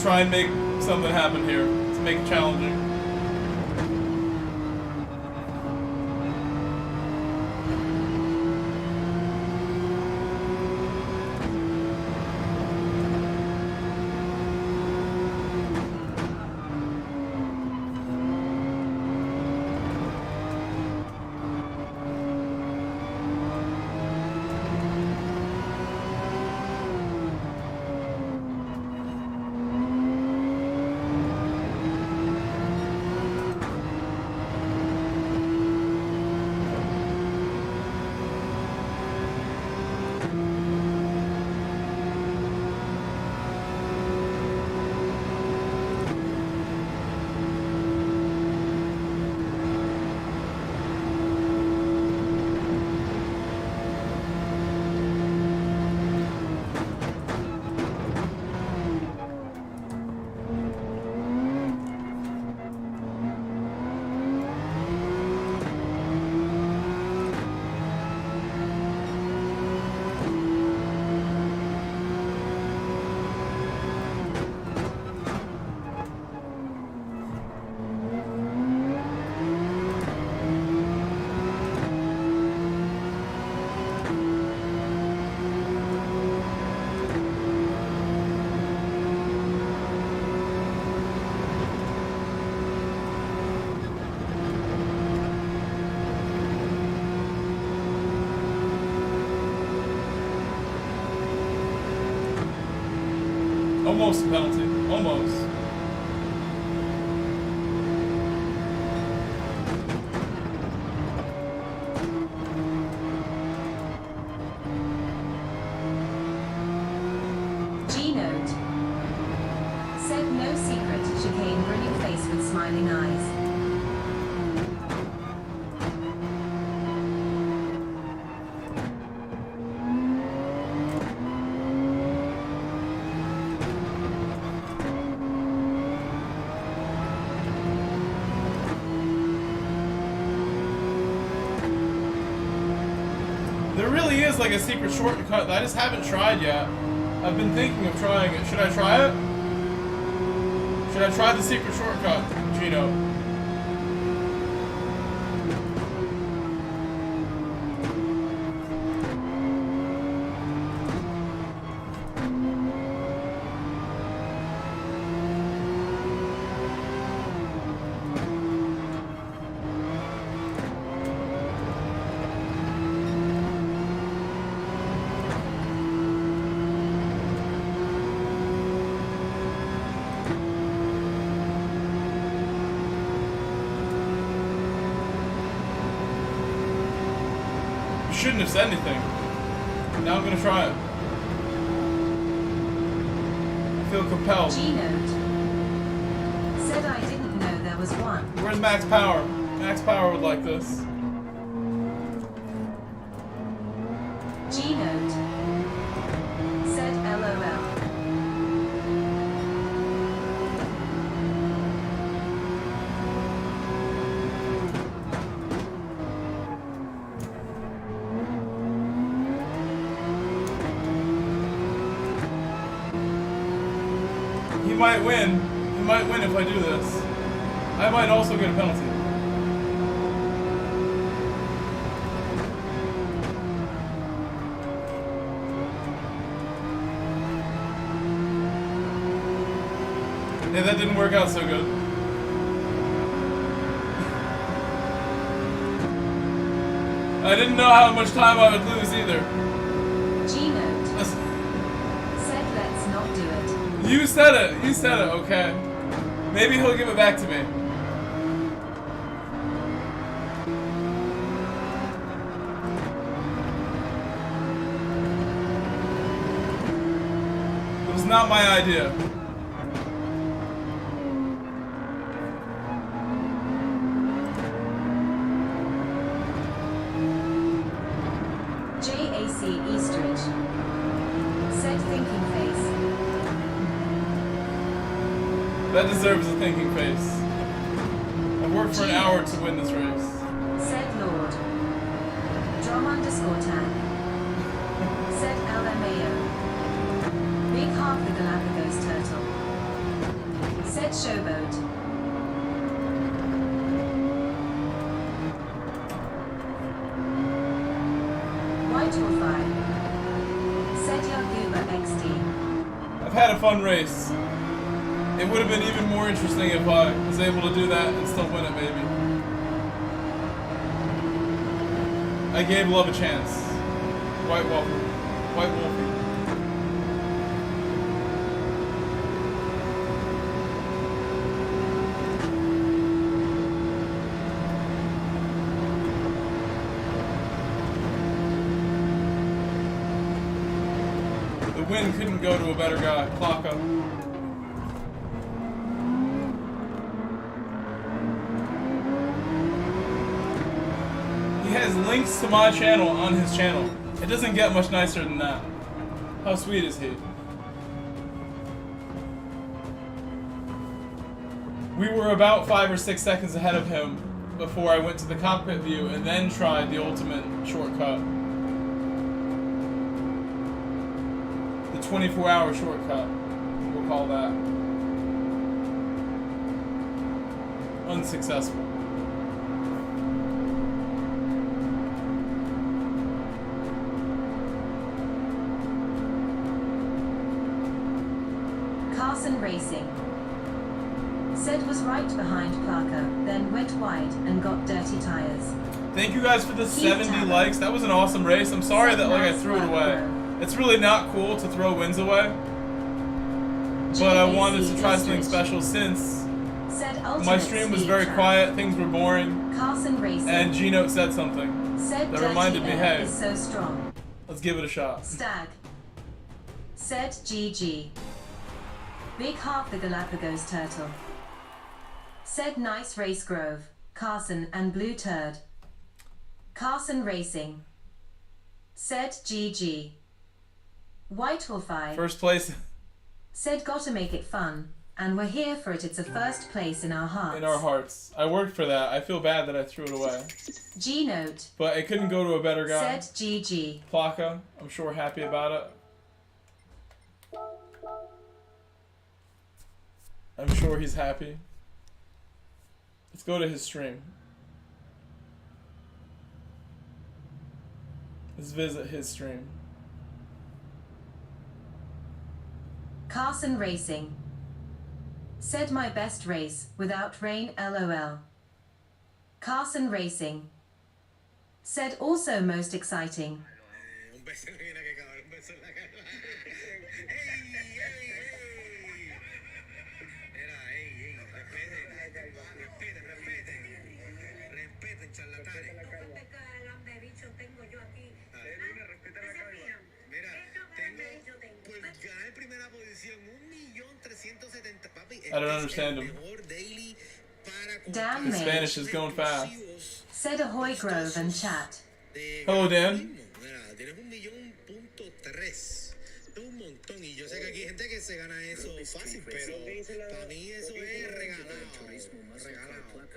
Try and make something happen here to make it challenging. Almost a penalty. Almost. G-note. Said no secret chicane grinning face with smiling eyes. There really is like a secret shortcut that I just haven't tried yet. I've been thinking of trying it. Should I try it? Should I try the secret shortcut, Gino? Shouldn't have said anything. Now I'm gonna try it. I feel compelled. G-note. Said I didn't know there was one. Where's Max Power? Max Power would like this. G-note. Said LOL. He might win. He might win if I do this. I might also get a penalty. Yeah, that didn't work out so good. I didn't know how much time I would lose either. G-note. Said let's not do it. You said it. You said it. Okay. Maybe he'll give it back to me. not my idea. JAC Eastridge. Said thinking face. That deserves a thinking face. I've worked for an hour to win this race. Said Lord. Drum_tag. Said LMAO. Big half the Galapagos turtle. Said Showboat. White Horfy. Said Yaguba XD. I've had a fun race. It would have been even more interesting if I was able to do that and still win it, maybe. I gave love a chance. White Wolfie. White Wolfie. The win couldn't go to a better guy. Clock up. He has links to my channel on his channel. It doesn't get much nicer than that. How sweet is he? We were about 5 or 6 seconds ahead of him before I went to the cockpit view and then tried the ultimate shortcut. The 24-hour shortcut, we'll call that. Unsuccessful. Carson Racing. Said was right behind Parker, then went wide and got dirty tires. Thank you guys for the 70 likes. That was an awesome race. I'm sorry that I threw it away. It's really not cool to throw wins away. But I wanted to try something special since my stream was very quiet, things were boring, Carson Racing. and G-Note said something Said that reminded me, hey, is so strong. let's give it a shot. Stag. Said GG. Big half the Galapagos turtle. Said nice race Grove, Carson and Blue Turd. Carson Racing. Said GG. Whitehall 5. First place Said gotta make it fun, and we're here for it. It's a first place in our hearts. in our hearts. I worked for that. I feel bad that I threw it away. G-Note. But it couldn't go to a better guy. Said GG. Plaka, I'm sure happy about it. I'm sure he's happy. Let's go to his stream. Let's visit his stream. Carson Racing. Said my best race without rain LOL. Carson Racing. Said also most exciting. I don't understand him. Dan His May. Spanish is going fast. Said ahoy Grove and chat. Hello, Dan.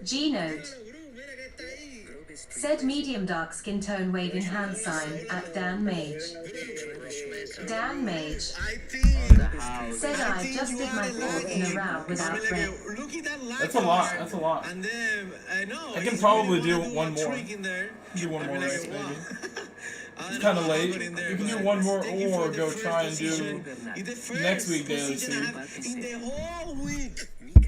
G-Note. Said medium dark skin tone waving hand sign at Dan Mage. Dan Mage. Said I just did my fourth in a row without rain. That's a lot. That's a lot. I can probably do one more. Do one more race, maybe. It's kind of late. You can do one more or go try and do next week daily seed.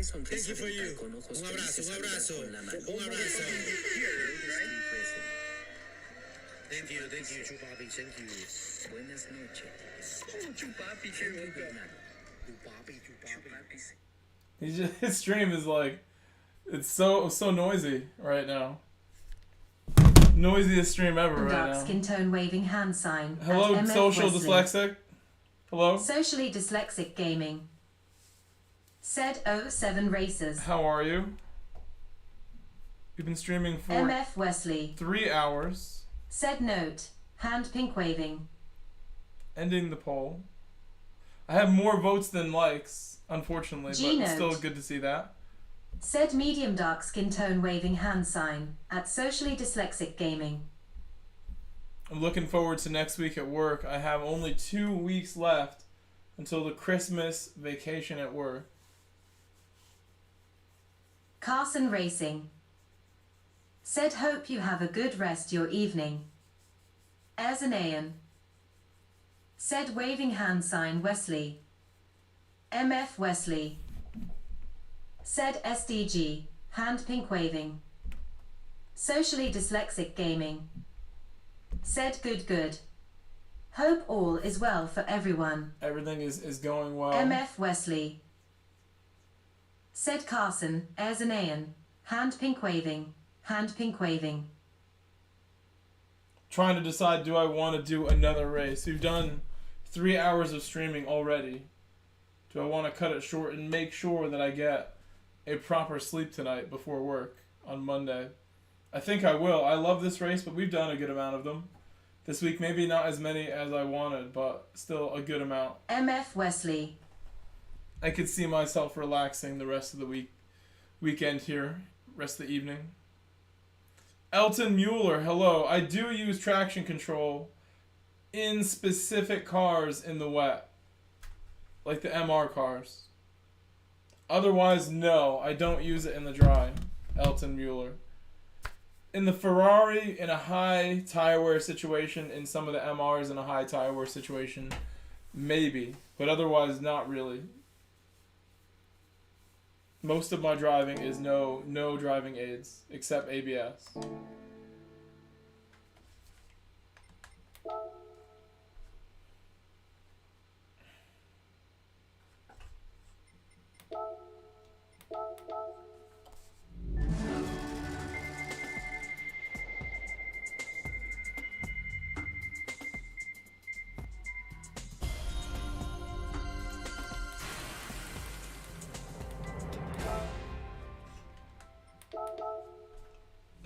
Thank you for you. Un abrazo, un abrazo, un abrazo. Thank you, Chupapi, thank you. Buenas noches. Chupapi, His stream is like, it's so noisy right now. Noisiest stream ever right Dark now. skin tone waving hand sign. Hello, at MF social Wesley. dyslexic. Hello? Socially Dyslexic Gaming. Said 07 Racers. How are you? We've been streaming for MF Wesley. 3 hours. Said note. Hand pink waving. Ending the poll. I have more votes than likes, unfortunately, but it's still good to see that. Said medium dark skin tone waving hand sign at Socially Dyslexic Gaming. I'm looking forward to next week at work. I have only 2 weeks left until the Christmas vacation at work. Carson Racing. Said hope you have a good rest your evening. Erzanayan. Said waving hand sign Wesley. MF Wesley. Said SDG, hand pink waving. Socially Dyslexic Gaming. Said good. Hope all is well for everyone. Everything is going well. MF Wesley. Said Carson, Erzanayan, hand pink waving, hand pink waving. Trying to decide, do I want to do another race? We've done 3 hours of streaming already. Do I want to cut it short and make sure that I get a proper sleep tonight before work on Monday? I think I will. I love this race, but we've done a good amount of them. This week, maybe not as many as I wanted, but still a good amount. MF Wesley. I could see myself relaxing the rest of the weekend here, rest of the evening. Elton Mueller, hello. I do use traction control in specific cars in the wet, like the MR cars. Otherwise, no, I don't use it in the dry. Elton Mueller. In the Ferrari, in a high tire wear situation, in some of the MRs in a high tire wear situation, maybe, but otherwise not really. Most of my driving is no driving aids, except ABS.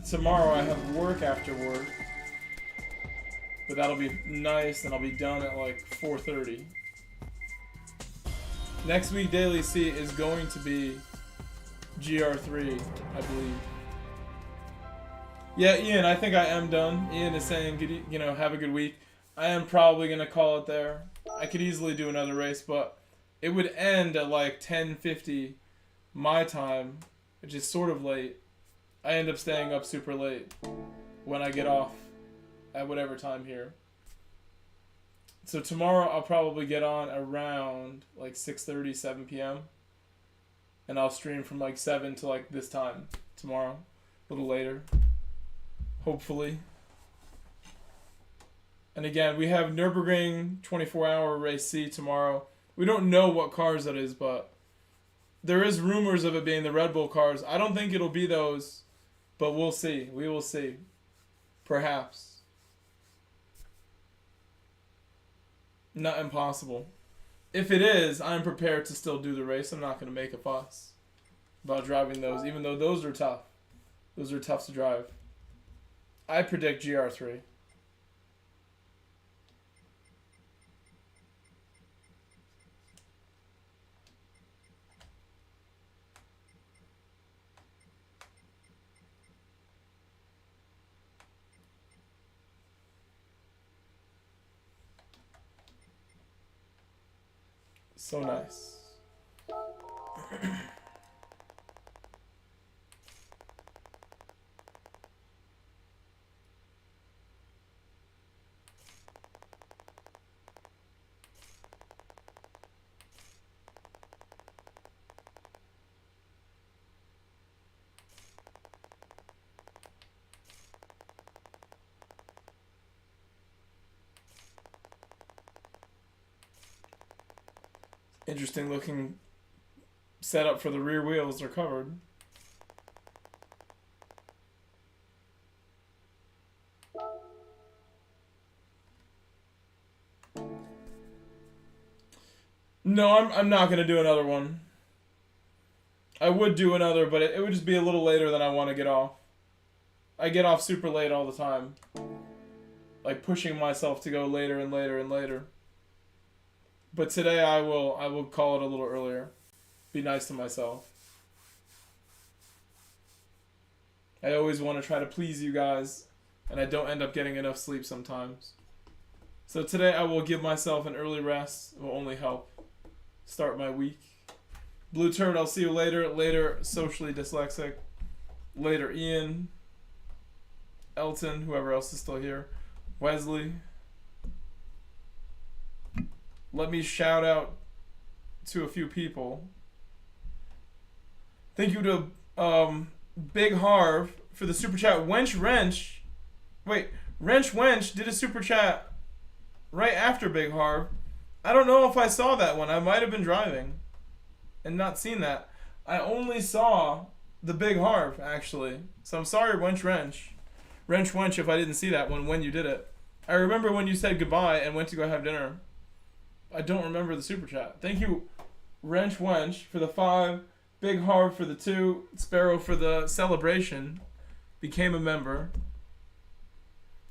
Tomorrow I have work after work, but that'll be nice, and I'll be done at like 4:30. Next week Daily C is going to be GR3, I believe. Yeah, Ian, I think I am done. Ian is saying, have a good week. I am probably gonna call it there. I could easily do another race, but it would end at like 10:50 my time, which is sort of late. I end up staying up super late when I get off at whatever time here. So tomorrow I'll probably get on around like 6:30, 7 p.m. And I'll stream from like 7 to like this time tomorrow, a little later, hopefully. And again, we have Nürburgring 24-hour race C tomorrow. We don't know what cars that is, but there is rumors of it being the Red Bull cars. I don't think it'll be those, but we'll see. We will see. Perhaps. Not impossible. If it is, I'm prepared to still do the race. I'm not going to make a fuss about driving those, even though those are tough. Those are tough to drive. I predict GR3. So nice. Interesting looking setup for the rear wheels. They're covered. No, I'm not gonna do another one. I would do another, but it would just be a little later than I want to get off. I get off super late all the time. Like pushing myself to go later and later and later. But today I will call it a little earlier. Be nice to myself. I always want to try to please you guys, and I don't end up getting enough sleep sometimes. So today I will give myself an early rest. It will only help start my week. Blue Turd, I'll see you later. Later, Socially Dyslexic. Later, Ian. Elton, whoever else is still here. Wesley. Let me shout out to a few people. Thank you to Big Harv for the super chat. Wrench. Wait, Wrench did a super chat right after Big Harv. I don't know if I saw that one. I might have been driving and not seen that. I only saw the Big Harv, actually. So I'm sorry, Wrench, if I didn't see that one when you did it. I remember when you said goodbye and went to go have dinner. I don't remember the super chat. Thank you, Wrench for the 5, Big Harv for the 2, Sparrow for the celebration. Became a member.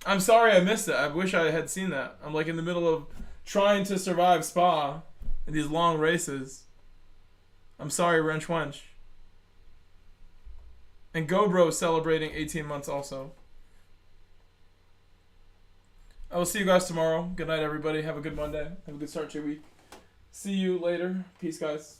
I'm sorry I missed it. I wish I had seen that. I'm like in the middle of trying to survive Spa in these long races. I'm sorry, Wrench. And GoBro celebrating 18 months also. I will see you guys tomorrow. Good night, everybody. Have a good Monday. Have a good start to your week. See you later. Peace, guys.